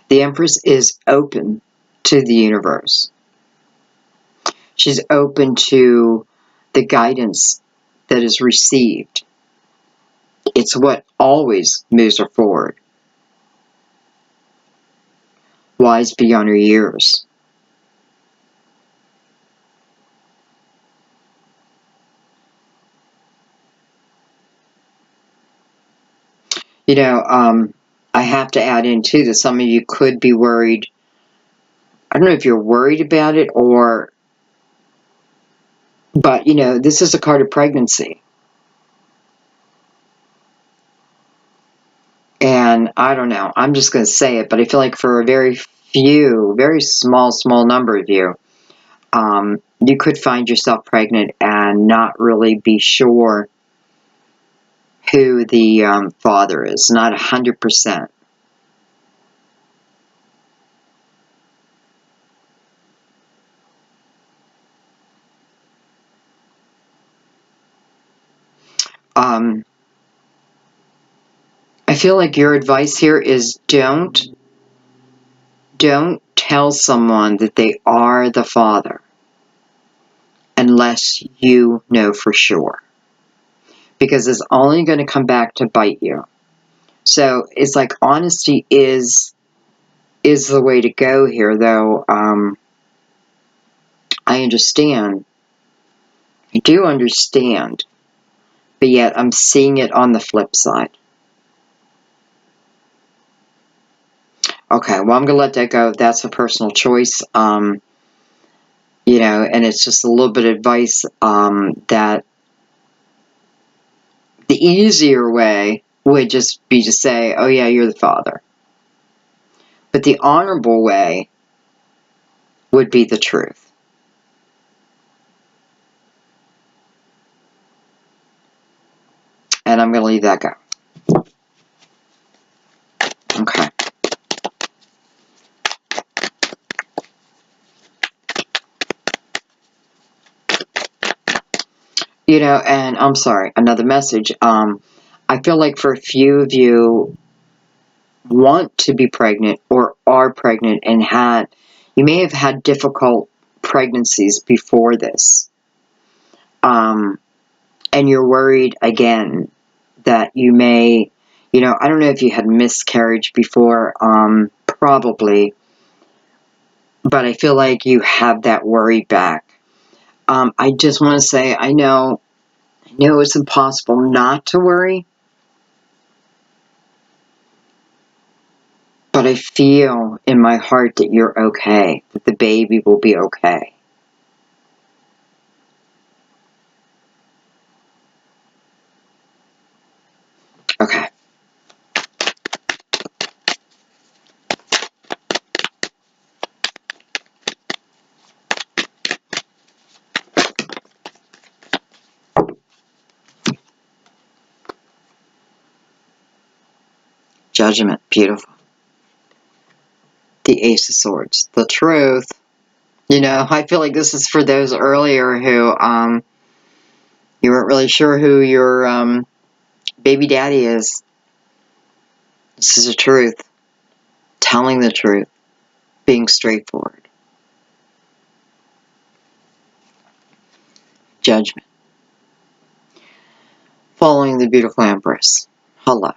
The Empress is open to the universe. She's open to the guidance that is received. It's what always moves her forward. Wise beyond her years. You know, I have to add in too that some of you could be worried. I don't know if you're worried about it but you know, this is a card of pregnancy. And I don't know, I'm just going to say it, but I feel like for a very few, very small number of you, you could find yourself pregnant and not really be sure who the father is, not 100%. I feel like your advice here is don't tell someone that they are the father unless you know for sure, because it's only going to come back to bite you. So it's like honesty is the way to go here, though. I understand. I do understand, but yet I'm seeing it on the flip side. Okay, well, I'm going to let that go. That's a personal choice. You know, and it's just a little bit of advice that the easier way would just be to say, oh yeah, you're the father. But the honorable way would be the truth. And I'm going to leave that go. Okay. You know, and I'm sorry, another message. I feel like for a few of you want to be pregnant or are pregnant and you may have had difficult pregnancies before this. And you're worried again that you may, you know, I don't know if you had miscarriage before, probably, but I feel like you have that worry back. I just want to say, I know it's impossible not to worry, but I feel in my heart that you're okay, that the baby will be okay. Okay. Judgment. Beautiful. The Ace of Swords. The truth. You know, I feel like this is for those earlier who, you weren't really sure who your, baby daddy is. This is the truth. Telling the truth. Being straightforward. Judgment. Following the beautiful Empress. Hello.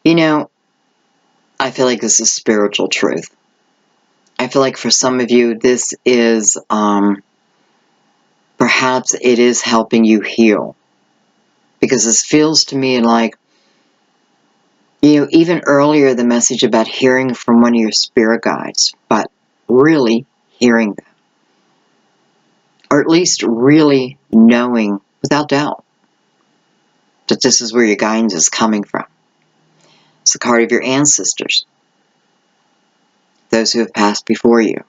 You know, I feel like this is spiritual truth. I feel like for some of you, this is, perhaps it is helping you heal. Because this feels to me like, you know, even earlier the message about hearing from one of your spirit guides, but really hearing them. Or at least really knowing without doubt that this is where your guidance is coming from. It's the card of your ancestors. Those who have passed before you.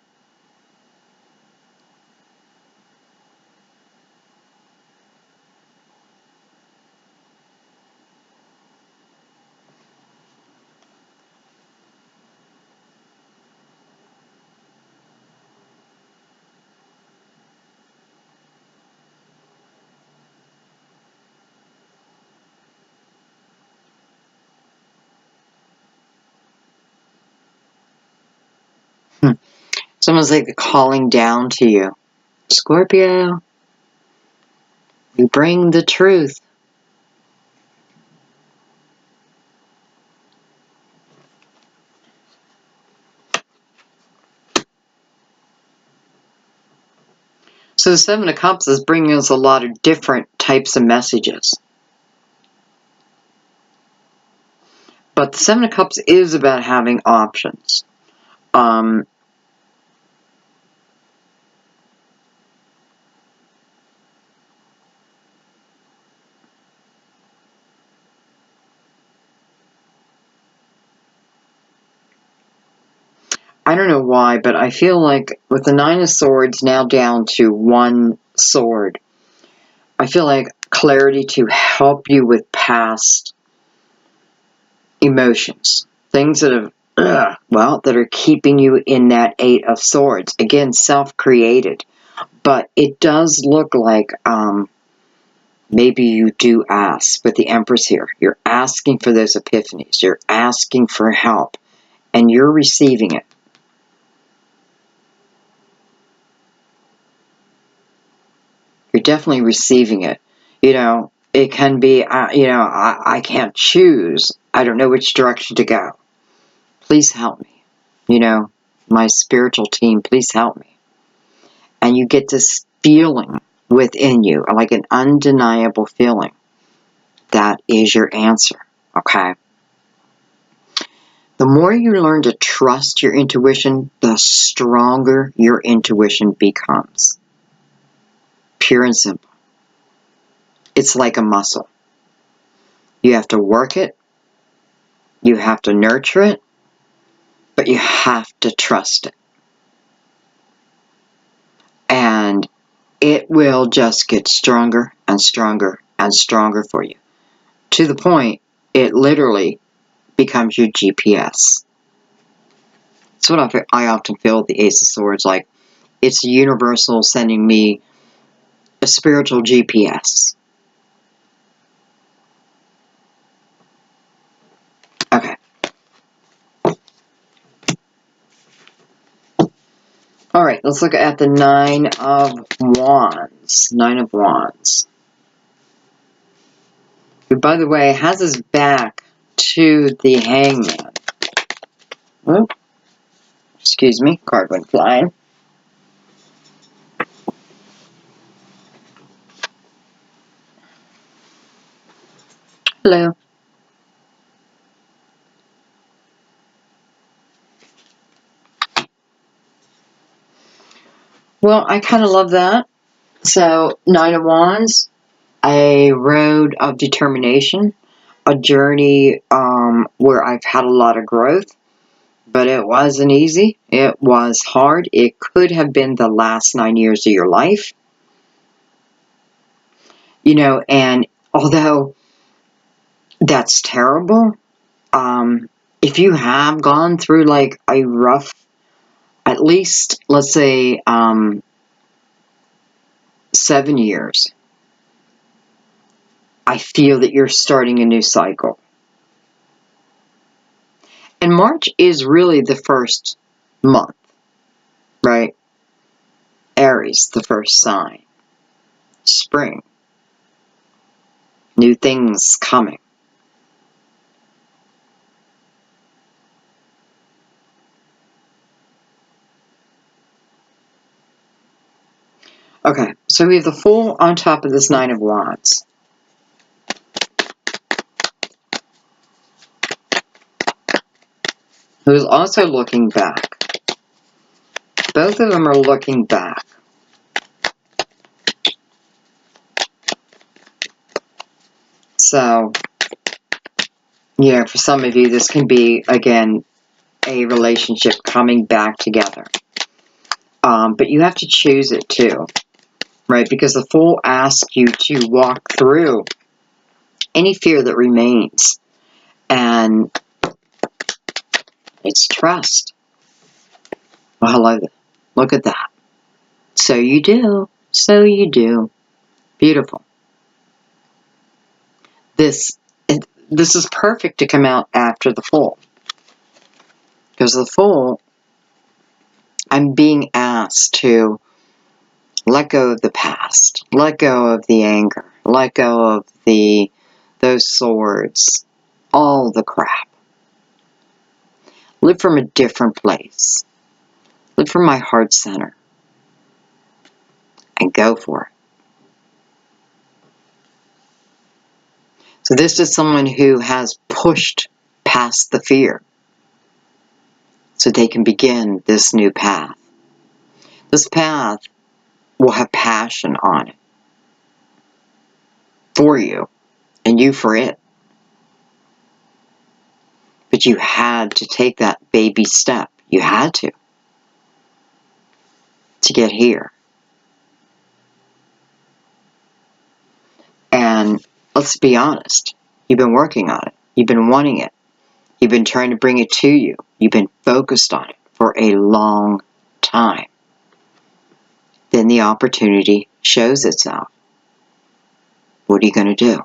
It's almost like calling down to you. Scorpio, you bring the truth. So the Seven of Cups is bringing us a lot of different types of messages. But the Seven of Cups is about having options. I don't know why, but I feel like with the Nine of Swords now down to one sword, I feel like clarity to help you with past emotions. Things that have, that are keeping you in that Eight of Swords. Again, self-created. But it does look like maybe you do ask with the Empress here. You're asking for those epiphanies. You're asking for help. And you're receiving it. You're definitely receiving it. You know, it can be, I can't choose. I don't know which direction to go. Please help me. You know, my spiritual team, please help me. And you get this feeling within you, like an undeniable feeling. That is your answer, okay? The more you learn to trust your intuition, the stronger your intuition becomes. Pure and simple. It's like a muscle. You have to work it, You have to nurture it, but you have to trust it. And it will just get stronger and stronger and stronger for you. To the point, it literally becomes your GPS. That's what I often feel the Ace of Swords like. It's universal sending me a spiritual GPS. Okay. All right, let's look at the Nine of Wands. Nine of Wands. Who, by the way, has his back to the Hangman. Oh, excuse me, card went flying. Hello. Well, I kind of love that. So, Nine of Wands, a road of determination, a journey where I've had a lot of growth, but it wasn't easy. It was hard. It could have been the last 9 years of your life. You know, and although that's terrible, if you have gone through like a rough, at least, let's say, 7 years, I feel that you're starting a new cycle. And March is really the first month, right? Aries, the first sign. Spring. New things coming. Okay, so we have the Fool on top of this Nine of Wands. Who is also looking back. Both of them are looking back. So, yeah, for some of you, this can be, again, a relationship coming back together. But you have to choose it too, right? Because the Fool asks you to walk through any fear that remains. And it's trust. Well, I love it. Look at that. So you do. So you do. Beautiful. This is perfect to come out after the Fool. Because the Fool, I'm being asked to let go of the past. Let go of the anger. Let go of those swords. All the crap. Live from a different place. Live from my heart center. And go for it. So this is someone who has pushed past the fear so they can begin this new path. This path will have passion on it for you and you for it. But you had to take that baby step. You had to get here. And let's be honest, you've been working on it. You've been wanting it. You've been trying to bring it to you. You've been focused on it for a long time. Then the opportunity shows itself. What are you going to do?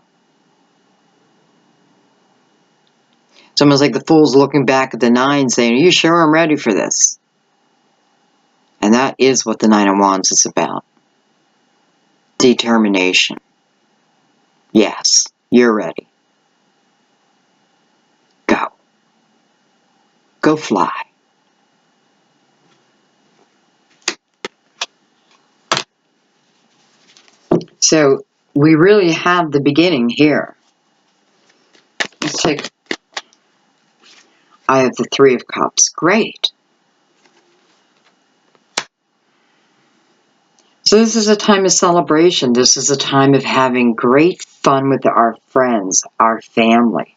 It's almost like the Fool's looking back at the Nine saying, are you sure I'm ready for this? And that is what the Nine of Wands is about. Determination. Yes, you're ready. Go. Go fly. So we really have the beginning here. Let's take, I have the Three of Cups. Great. So this is a time of celebration. This is a time of having great fun with our friends, our family.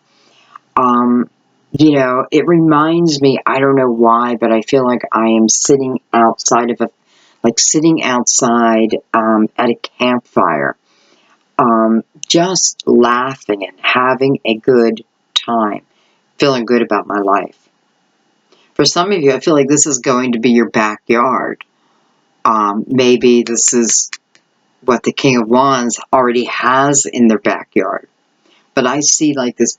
You know, it reminds me, I don't know why, but I feel like I am sitting outside of like sitting outside at a campfire, just laughing and having a good time, feeling good about my life. For some of you, I feel like this is going to be your backyard. Maybe this is what the King of Wands already has in their backyard. But I see like this,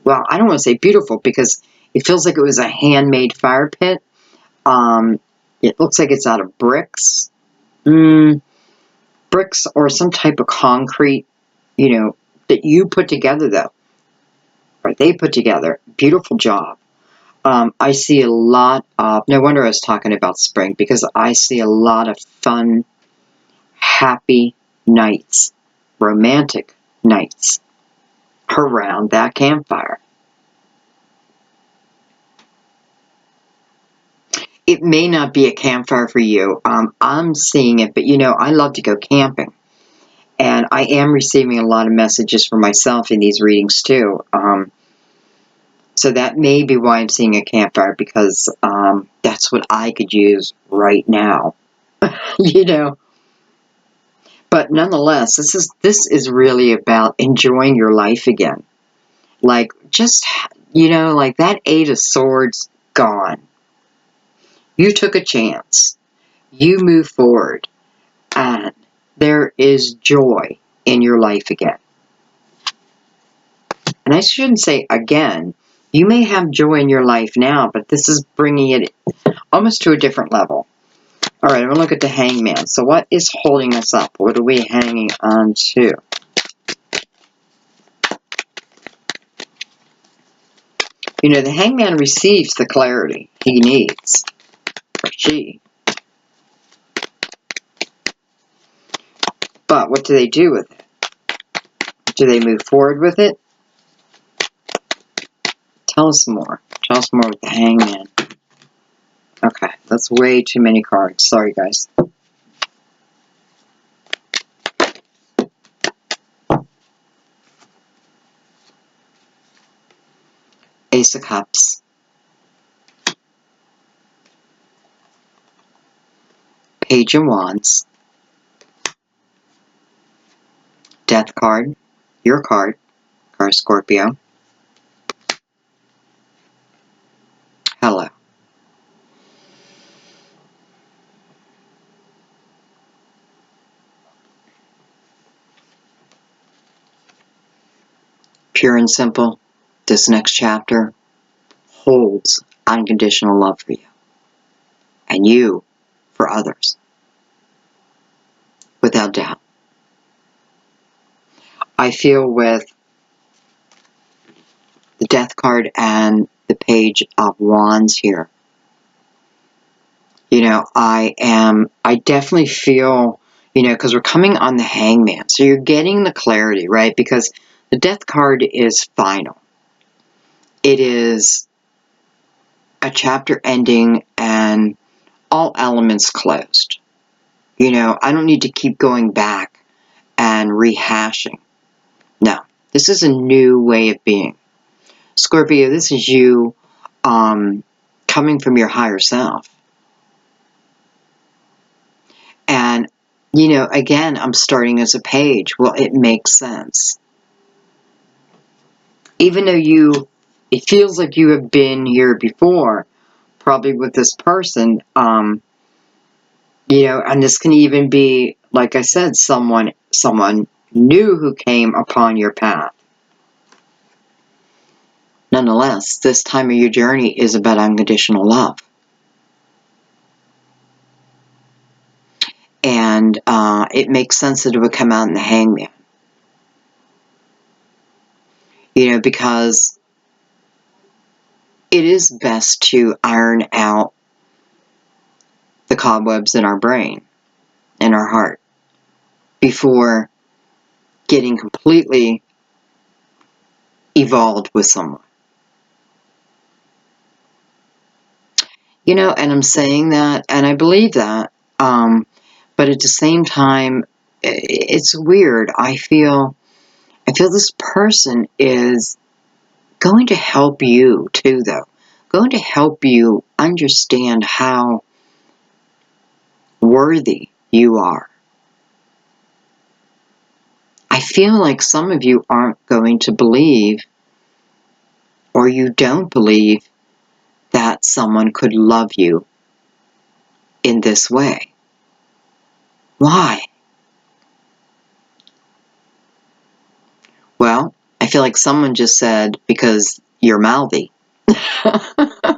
well, I don't want to say beautiful because it feels like it was a handmade fire pit. It looks like it's out of bricks. Bricks or some type of concrete, you know, that you put together though, or they put together. Beautiful job. I see a lot of, no wonder I was talking about spring, because I see a lot of fun, happy nights, romantic nights around that campfire. It may not be a campfire for you. I'm seeing it, but you know, I love to go camping. And I am receiving a lot of messages for myself in these readings too. So that may be why I'm seeing a campfire, because that's what I could use right now. You know. But nonetheless, this is really about enjoying your life again. Like, just, you know, like that Eight of Swords, gone. You took a chance. You move forward. And there is joy in your life again. And I shouldn't say again. You may have joy in your life now, but this is bringing it almost to a different level. All right, I'm going to look at the Hangman. So what is holding us up? What are we hanging on to? You know, the Hangman receives the clarity he needs. Or she. But what do they do with it? Do they move forward with it? Tell us more. Tell us more with the Hangman. Okay, that's way too many cards. Sorry, guys. Ace of Cups. Page of Wands. Death card. Your card. Card Scorpio. Hello. Pure and simple, this next chapter holds unconditional love for you. And you for others. Without doubt. I feel with the Death card and the Page of Wands here, you know, I definitely feel, you know, because we're coming on the Hangman. So you're getting the clarity, right? Because the Death card is final. It is a chapter ending and all elements closed. You know, I don't need to keep going back and rehashing. No, this is a new way of being. Scorpio, this is you coming from your higher self. And, you know, again, I'm starting as a page. Well, it makes sense. Even though it feels like you have been here before, probably with this person, you know, and this can even be, like I said, someone new who came upon your path. Nonetheless, this time of your journey is about unconditional love. And it makes sense that it would come out in the Hangman. You know, because it is best to iron out the cobwebs in our brain, in our heart, before getting completely evolved with someone. You know, and I'm saying that, and I believe that, but at the same time, it's weird. I feel this person is going to help you too, though. Going to help you understand how worthy you are. I feel like some of you aren't going to believe, or you don't believe, that someone could love you in this way. Why? Well, I feel like someone just said, because you're mouthy.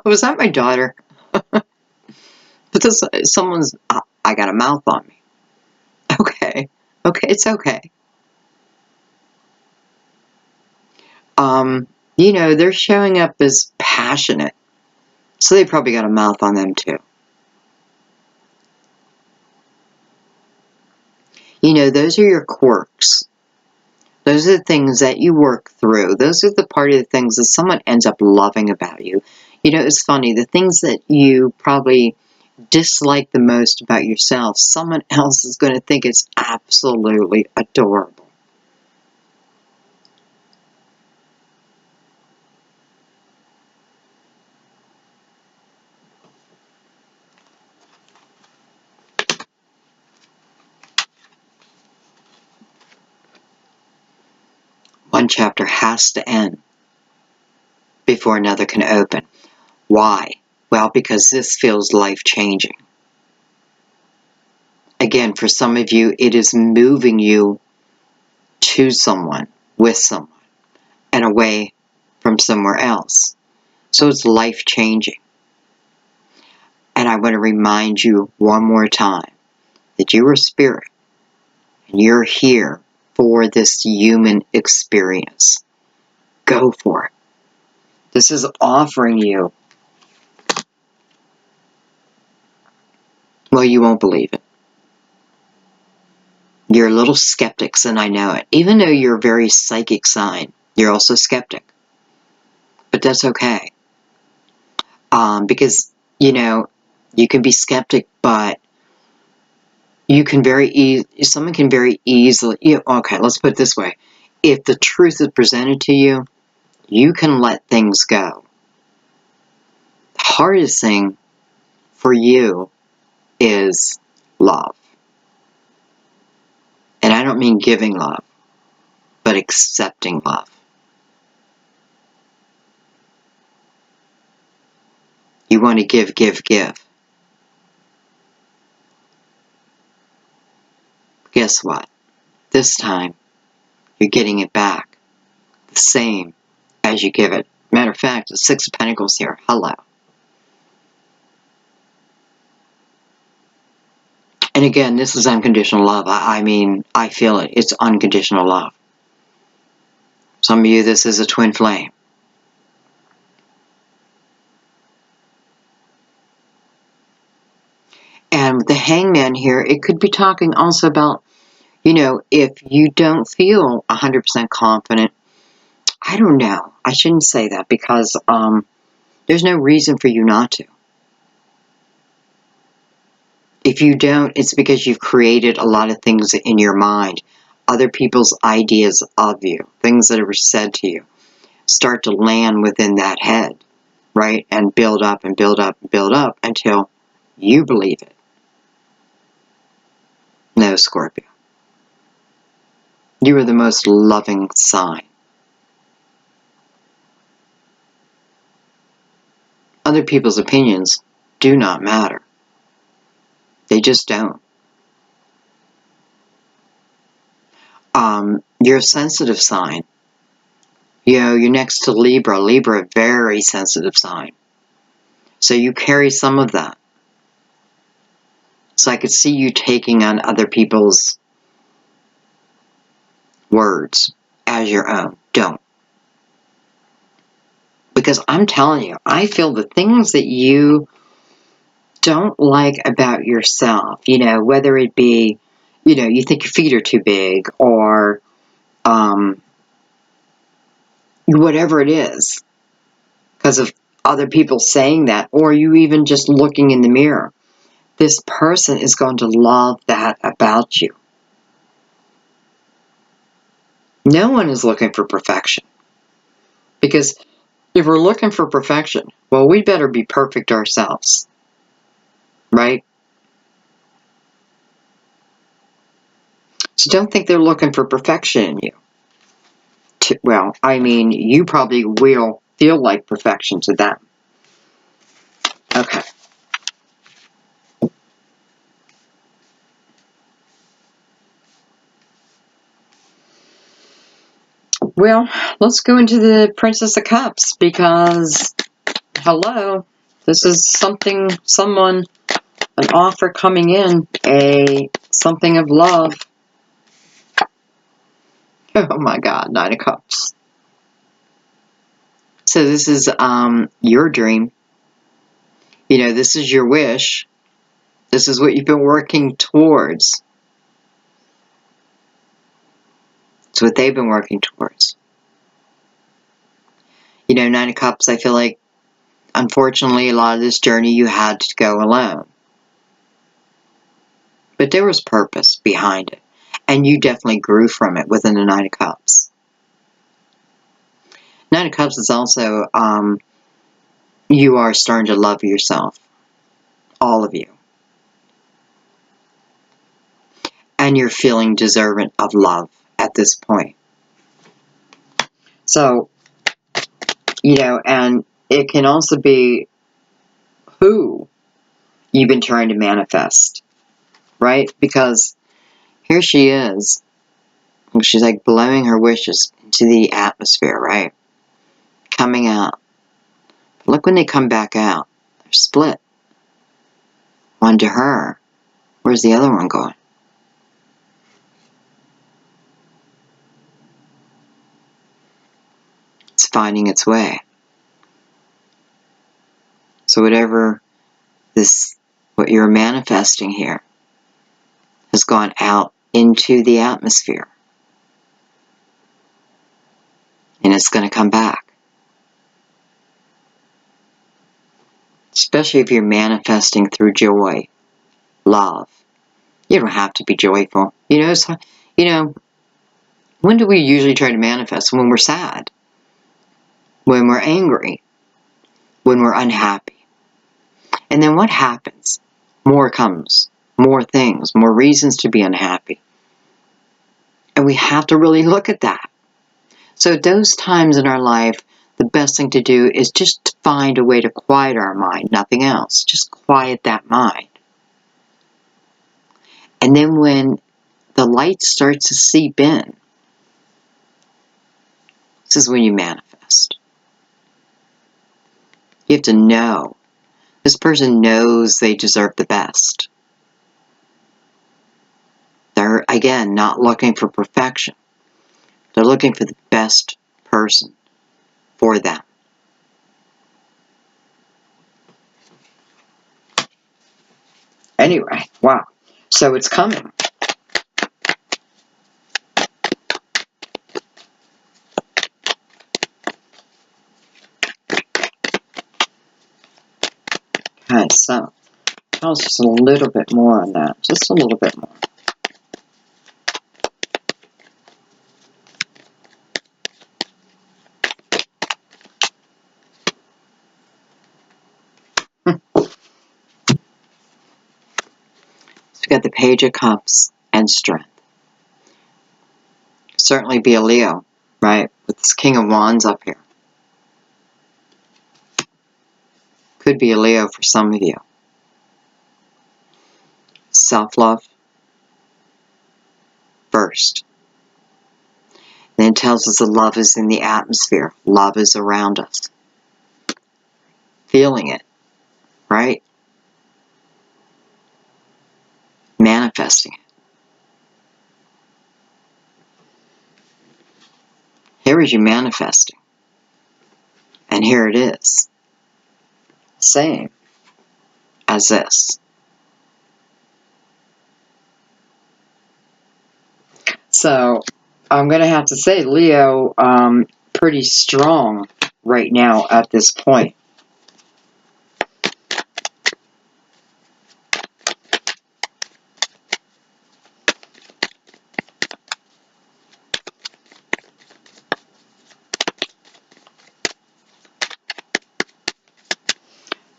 Was that my daughter? Because someone's, I got a mouth on me. Okay. Okay, it's okay. You know, they're showing up as passionate. So they probably got a mouth on them too. You know, those are your quirks. Those are the things that you work through. Those are the part of the things that someone ends up loving about you. You know, it's funny. The things that you probably dislike the most about yourself, someone else is going to think it's absolutely adorable. One chapter has to end before another can open. Why? Well, because this feels life-changing. Again, for some of you, it is moving you to someone, with someone, and away from somewhere else. So it's life-changing. And I want to remind you one more time that you are spirit, and you're here for this human experience. Go for it. This is offering you, well, you won't believe it. You're a little skeptics, and I know it. Even though you're a very psychic sign, you're also skeptic. But that's okay. Because, you know, you can be skeptic, but you can someone can very easily, okay, let's put it this way. If the truth is presented to you, you can let things go. The hardest thing for you is love. And I don't mean giving love, but accepting love. You want to give, give, give. Guess what? This time, you're getting it back. The same as you give it. Matter of fact, the Six of Pentacles here. Hello. And again, this is unconditional love. I mean, I feel it. It's unconditional love. Some of you, this is a twin flame. And with the Hangman here, it could be talking also about, you know, if you don't feel 100% confident, I don't know. I shouldn't say that because there's no reason for you not to. If you don't, it's because you've created a lot of things in your mind. Other people's ideas of you, things that are said to you, start to land within that head, right? And build up and build up and build up until you believe it. No, Scorpio. You are the most loving sign. Other people's opinions do not matter. They just don't. You're a sensitive sign. You know, you're next to Libra. Libra, a very sensitive sign. So you carry some of that. So I could see you taking on other people's words as your own. Don't. Because I'm telling you, I feel the things that you don't like about yourself, you know, whether it be, you know, you think your feet are too big or whatever it is, because of other people saying that, or you even just looking in the mirror. This person is going to love that about you. No one is looking for perfection. Because If we're looking for perfection, well, we better be perfect ourselves, right? So don't think they're looking for perfection in you. Well, I mean, you probably will feel like perfection to them. Okay. Well, let's go into the Princess of Cups because, hello, this is someone, an offer coming in, something of love. Oh my God, Nine of Cups. So this is your dream. You know, this is your wish. This is what you've been working towards. It's what they've been working towards. You know, Nine of Cups, I feel like, unfortunately, a lot of this journey you had to go alone. But there was purpose behind it. And you definitely grew from it within the Nine of Cups. Nine of Cups is also, you are starting to love yourself. All of you. And you're feeling deserving of love at this point. So, you know, and it can also be who you've been trying to manifest, right? Because here she is. She's like blowing her wishes into the atmosphere, right? Coming out. Look when they come back out. They're split. One to her. Where's the other one going? It's finding its way. So whatever what you're manifesting here has gone out into the atmosphere. And it's going to come back. Especially if you're manifesting through joy, love. You don't have to be joyful. You know, when do we usually try to manifest? When we're sad. When we're angry. When we're unhappy. And then what happens? More comes. More things. More reasons to be unhappy. And we have to really look at that. So at those times in our life, the best thing to do is just to find a way to quiet our mind. Nothing else. Just quiet that mind. And then when the light starts to seep in, this is when you manifest. You have to know. This person knows they deserve the best. They're, again, not looking for perfection. They're looking for the best person for them. Anyway, wow. So it's coming. Okay, so tell us just a little bit more on that. Just a little bit more. So we got the Page of Cups and Strength. Certainly be a Leo, right? With this King of Wands up here. Could be a Leo for some of you. Self-love first. Then it tells us that love is in the atmosphere. Love is around us. Feeling it, right? Manifesting it. Here is you manifesting. And here it is. Same as this. So, I'm going to have to say, Leo, pretty strong right now at this point.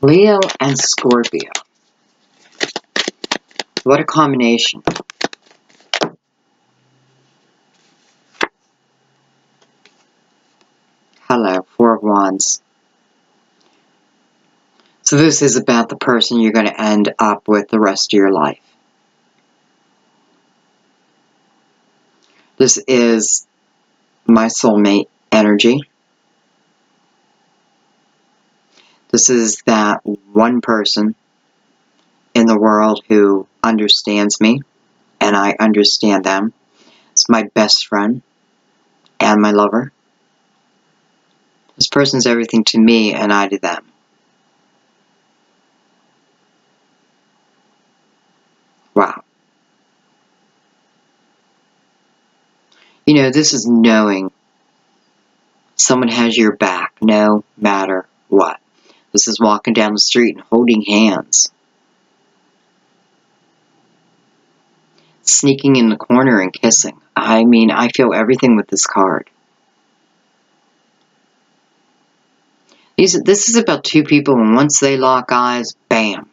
Leo and Scorpio. What a combination. Hello, Four of Wands. So this is about the person you're going to end up with the rest of your life. This is my soulmate energy. This is that one person in the world who understands me and I understand them. It's my best friend and my lover. This person's everything to me and I to them. Wow. You know, this is knowing someone has your back no matter what. This is walking down the street and holding hands. Sneaking in the corner and kissing. I mean, I feel everything with this card. This is about two people, and once they lock eyes, bam.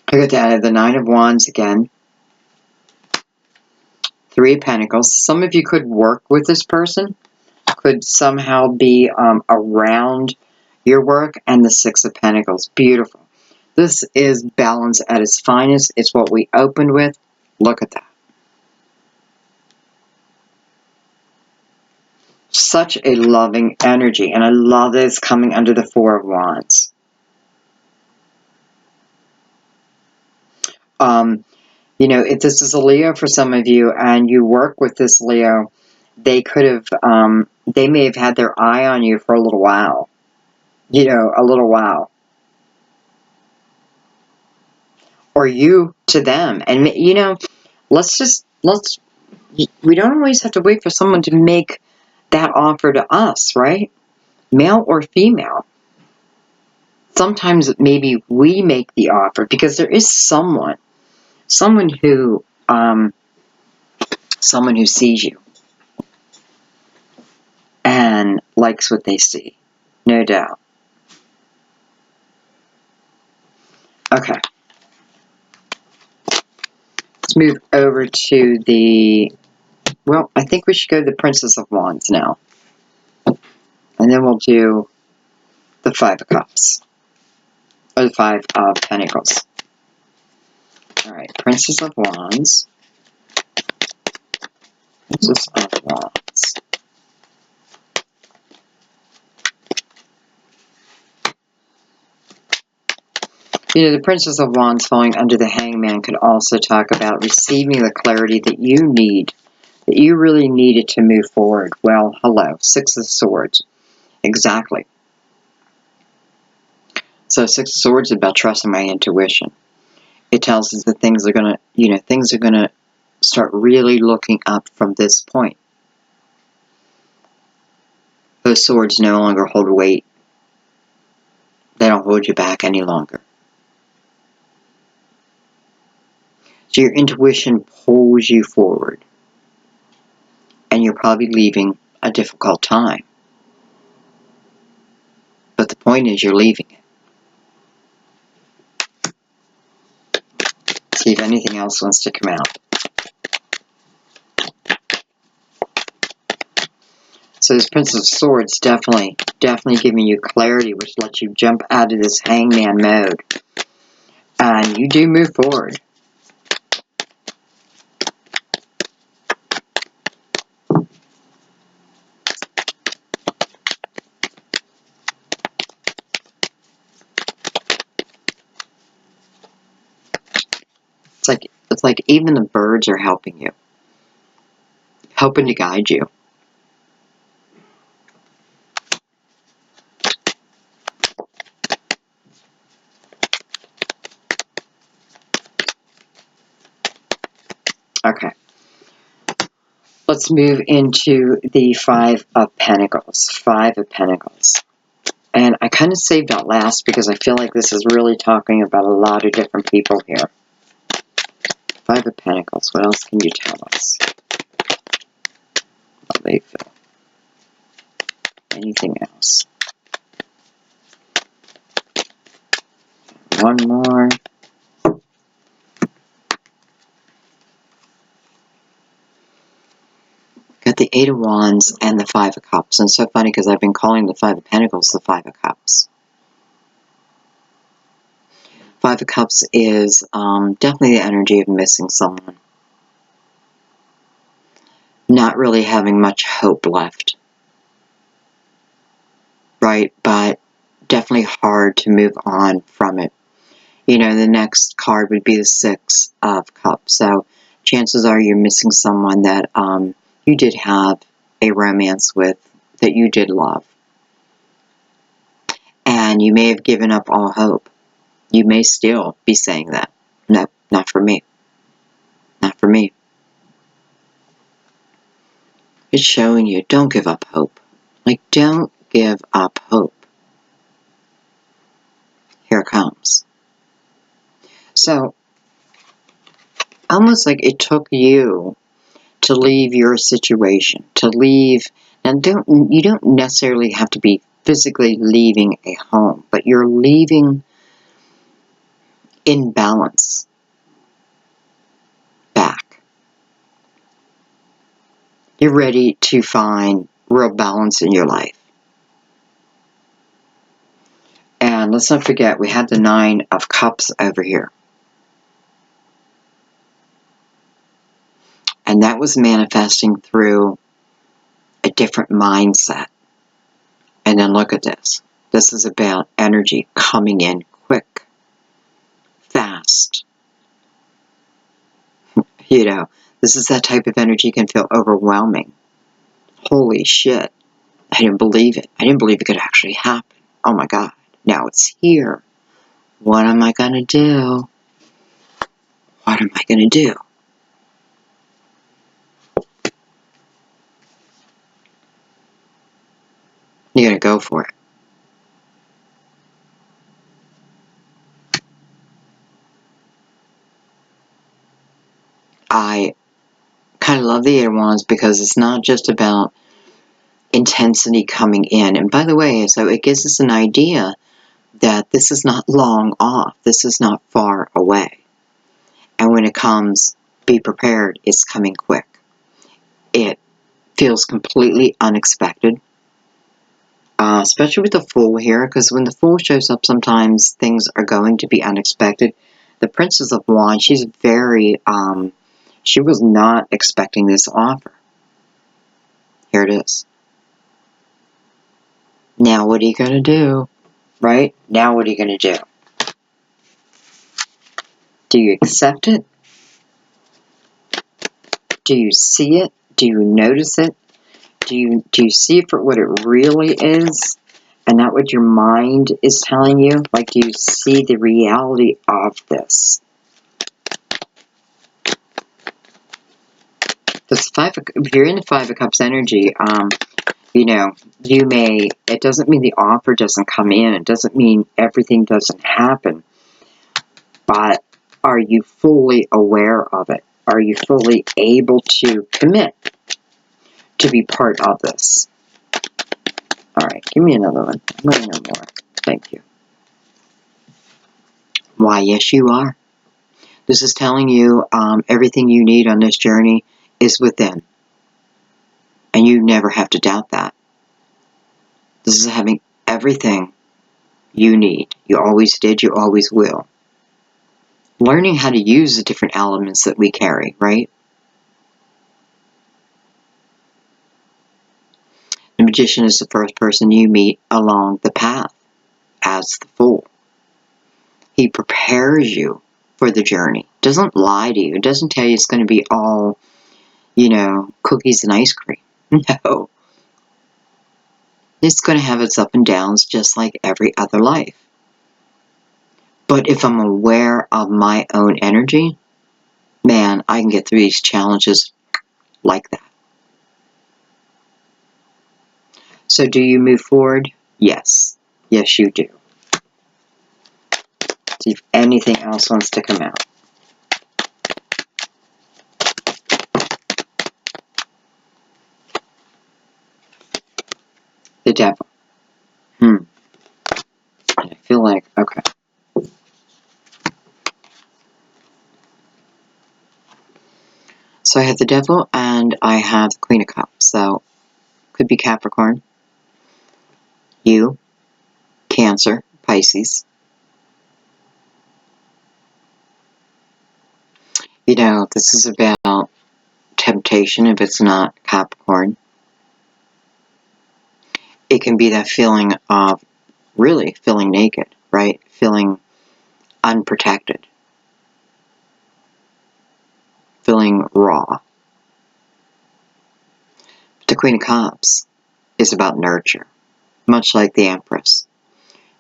I got the Nine of Wands again. Three of Pentacles. Some of you could work with this person. Could somehow be around your work. And the Six of Pentacles. Beautiful. This is balance at its finest. It's what we opened with. Look at that. Such a loving energy. And I love this coming under the Four of Wands. You know, if this is a Leo for some of you and you work with this Leo, they could have, they may have had their eye on you for a little while. You know, a little while. Or you to them. And, you know, we don't always have to wait for someone to make that offer to us, right? Male or female. Sometimes maybe we make the offer because there is someone who sees you and likes what they see, no doubt. Okay, let's move over to the, well, I think we should go to the Princess of Wands now, and then we'll do the Five of Cups, or the Five of Pentacles. All right, Princess of Wands, Princess of Wands. You know, the Princess of Wands falling under the Hangman could also talk about receiving the clarity that you need, that you really needed to move forward. Well, hello, Six of Swords. Exactly. So Six of Swords is about trusting my intuition. It tells us that things are going to, you know, things are going to start really looking up from this point. Those swords no longer hold weight. They don't hold you back any longer. So your intuition pulls you forward. And you're probably leaving a difficult time. But the point is you're leaving it. See if anything else wants to come out. So this Princess of Swords definitely giving you clarity, which lets you jump out of this hangman mode. And you do move forward. It's like even the birds are helping you. Helping to guide you. Okay. Let's move into the Five of Pentacles. Five of Pentacles. And I kind of saved that last because I feel like this is really talking about a lot of different people here. Five of Pentacles. What else can you tell us? refill. Anything else? One more. Got the Eight of Wands and the Five of Cups. And it's so funny because I've been calling the Five of Pentacles the Five of Cups. Five of Cups is definitely the energy of missing someone. Not really having much hope left. Right? But definitely hard to move on from it. You know, the next card would be the Six of Cups. So chances are you're missing someone that you did have a romance with, that you did love. And you may have given up all hope. You may still be saying that. No, not for me. Not for me. It's showing you, don't give up hope. Like, don't give up hope. Here it comes. So, almost like it took you to leave your situation, to leave, and you don't necessarily have to be physically leaving a home, but you're leaving imbalance back. You're ready to find real balance in your life. And let's not forget, we had the Nine of Cups over here. And that was manifesting through a different mindset. And then look at this. This is about energy coming in quick, fast. You know, this is that type of energy can feel overwhelming. Holy shit. I didn't believe it. I didn't believe it could actually happen. Oh my God. Now it's here. What am I going to do? What am I going to do? You got to go for it. I kind of love the Eight of Wands because it's not just about intensity coming in. And by the way, so it gives us an idea that this is not long off. This is not far away. And when it comes, be prepared. It's coming quick. It feels completely unexpected. Especially with the Fool here, because when the Fool shows up, sometimes things are going to be unexpected. The Princess of Wands, she's very, she was not expecting this offer. Here it is. Now what are you going to do? Right? Now what are you going to do? Do you accept it? Do you see it? Do you notice it? Do you see it for what it really is? And not what your mind is telling you? Like, do you see the reality of this? This if you're in the Five of Cups energy, you know, it doesn't mean the offer doesn't come in. It doesn't mean everything doesn't happen. But are you fully aware of it? Are you fully able to commit to be part of this? All right, give me another one. I want to know more. Thank you. Why, yes, you are. This is telling you everything you need on this journey is within. And you never have to doubt that. This is having everything you need. You always did, you always will. Learning how to use the different elements that we carry, right? The Magician is the first person you meet along the path as the Fool. He prepares you for the journey. Doesn't lie to you. It doesn't tell you it's going to be all, you know, cookies and ice cream. No. It's going to have its up and downs just like every other life. But if I'm aware of my own energy, man, I can get through these challenges like that. So do you move forward? Yes. Yes, you do. See if anything else wants to come out. The devil. And I feel like, okay. So I have the devil and I have the Queen of Cups. So, could be Capricorn, you, Cancer, Pisces. You know, this is about temptation if it's not Capricorn. It can be that feeling of really feeling naked, right? Feeling unprotected. Feeling raw. The Queen of Cups is about nurture, much like the Empress.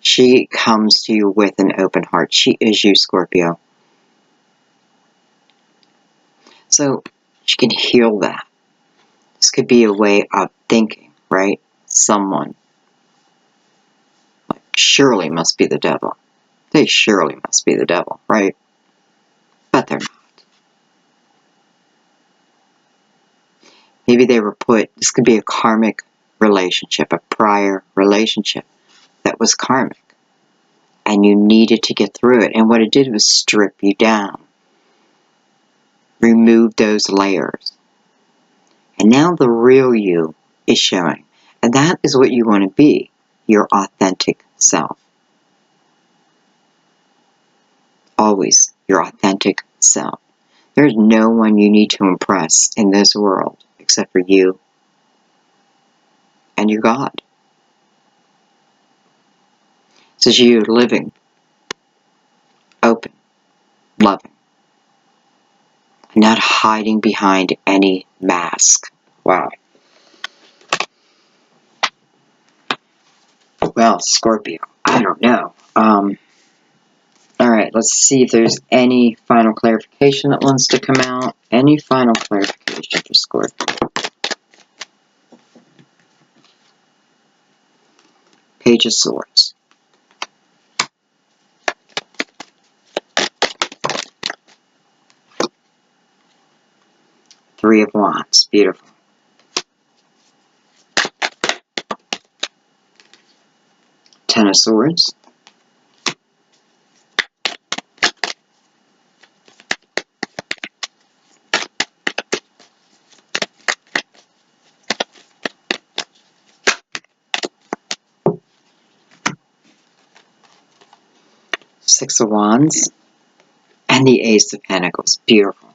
She comes to you with an open heart. She is you, Scorpio. So she can heal that. This could be a way of thinking, right? Someone like surely must be the devil. They surely must be the devil, right? But they're not. Maybe they were this could be a karmic relationship, a prior relationship that was karmic. And you needed to get through it. And what it did was strip you down. Remove those layers. And now the real you is showing. And that is what you want to be. Your authentic self. Always your authentic self. There's no one you need to impress in this world except for you and your God. This is you living, open, loving, not hiding behind any mask. Wow. Well, Scorpio, I don't know. Alright, let's see if there's any final clarification that wants to come out. Any final clarification for Scorpio? Page of Swords. Three of Wands. Beautiful. Ten of Swords. Six of Wands. And the Ace of Pentacles. Beautiful.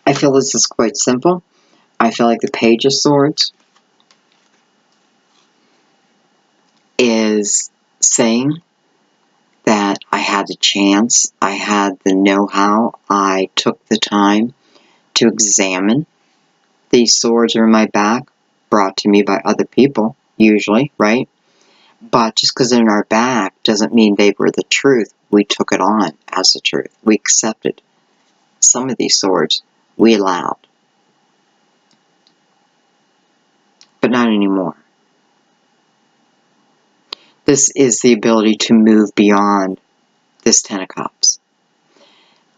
I feel this is quite simple. I feel like the Page of Swords is saying that I had the chance, I had the know-how, I took the time to examine. These swords are in my back, brought to me by other people, usually, right? But just because they're in our back doesn't mean they were the truth. We took it on as the truth. We accepted some of these swords. We allowed. But not anymore. This is the ability to move beyond this Ten of Cups.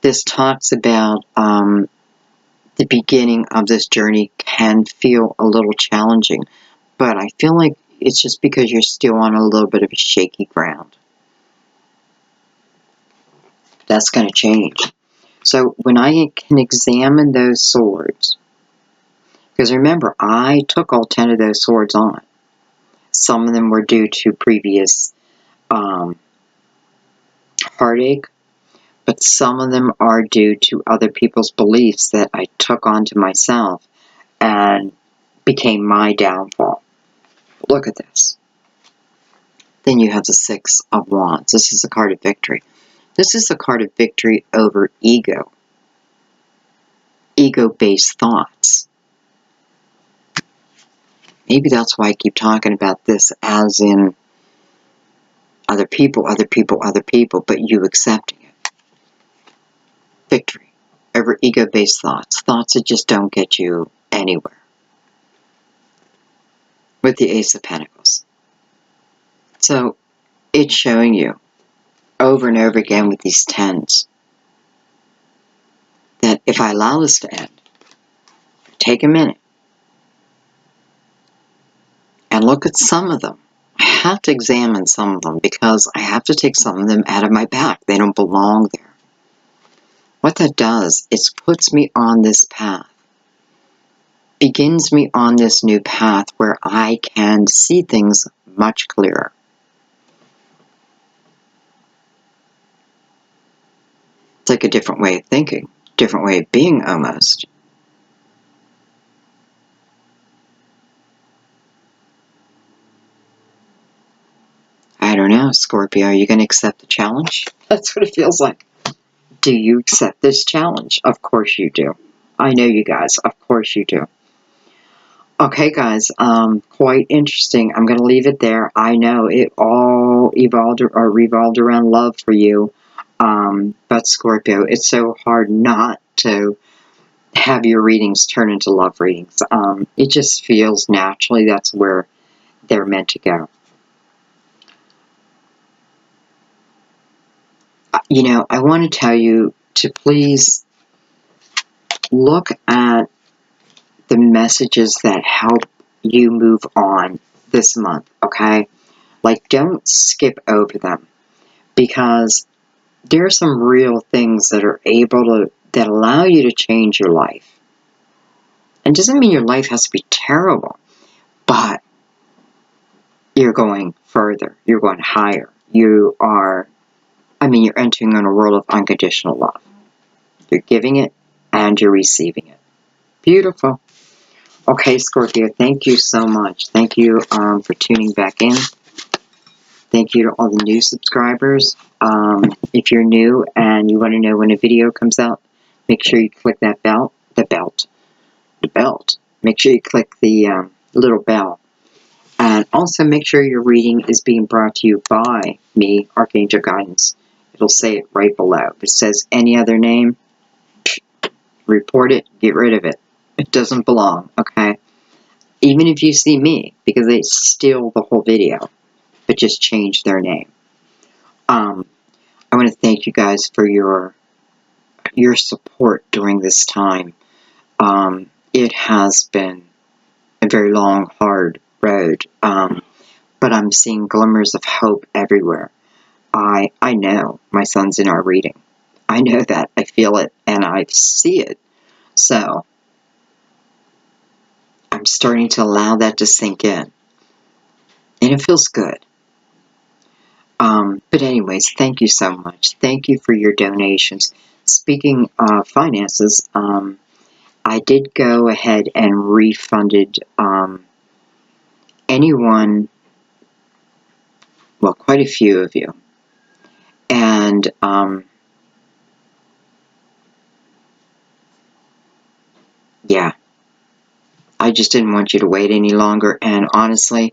This talks about the beginning of this journey can feel a little challenging, but I feel like it's just because you're still on a little bit of a shaky ground. That's going to change. So when I can examine those swords, because remember, I took all 10 of those swords on. Some of them were due to previous heartache, but some of them are due to other people's beliefs that I took onto myself and became my downfall. Look at this. Then you have the Six of Wands. This is a card of victory. This is a card of victory over ego. Ego-based thoughts. Maybe that's why I keep talking about this as in other people, other people, other people, but you accepting it. Victory over ego-based thoughts. Thoughts that just don't get you anywhere. With the Ace of Pentacles. So, it's showing you over and over again with these tens that if I allow this to end, take a minute, look at some of them. I have to examine some of them because I have to take some of them out of my back. They don't belong there. What that does is puts me on this path, begins me on this new path where I can see things much clearer. It's like a different way of thinking, different way of being almost. I don't know, Scorpio, are you going to accept the challenge? That's what it feels like. Do you accept this challenge? Of course you do. I know you guys. Of course you do. Okay, guys. Quite interesting. I'm going to leave it there. I know it all evolved or revolved around love for you. But Scorpio, it's so hard not to have your readings turn into love readings. It just feels naturally that's where they're meant to go. You know, I want to tell you to please look at the messages that help you move on this month, okay? Like, don't skip over them because there are some real things that are that allow you to change your life. And it doesn't mean your life has to be terrible, but you're going further, you're going higher. You're entering on a world of unconditional love. You're giving it and you're receiving it. Beautiful. Okay, Scorpio, thank you so much. Thank you for tuning back in. Thank you to all the new subscribers. If you're new and you want to know when a video comes out, make sure you click that bell. The belt. Make sure you click the little bell. And also make sure your reading is being brought to you by me, Archangel Guidance. It'll say it right below. If it says any other name, report it, get rid of it. It doesn't belong, okay? Even if you see me, because they steal the whole video, but just change their name. I want to thank you guys for your support during this time. It has been a very long, hard road, but I'm seeing glimmers of hope everywhere. I know my son's in our reading. I know that. I feel it, and I see it. So I'm starting to allow that to sink in. And it feels good. But anyways, thank you so much. Thank you for your donations. Speaking of finances, I did go ahead and refunded anyone, well, quite a few of you. And yeah, I just didn't want you to wait any longer. And honestly,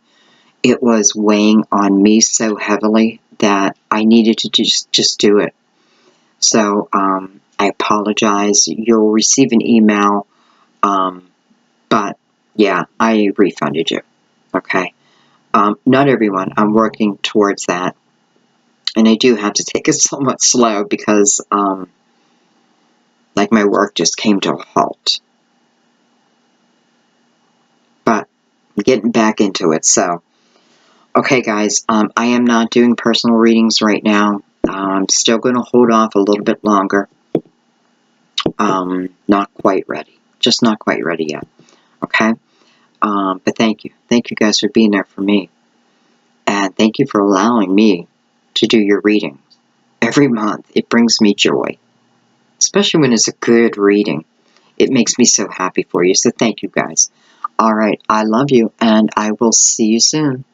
it was weighing on me so heavily that I needed to just do it. So I apologize. You'll receive an email. But yeah, I refunded you. Okay. Not everyone. I'm working towards that. And I do have to take it somewhat slow because like my work just came to a halt. But I'm getting back into it. So, okay guys, I am not doing personal readings right now. I'm still going to hold off a little bit longer. Not quite ready. Just not quite ready yet. Okay? But thank you. Thank you guys for being there for me. And thank you for allowing me to do your readings. Every month, it brings me joy. Especially when it's a good reading. It makes me so happy for you. So thank you guys. Alright, I love you, and I will see you soon.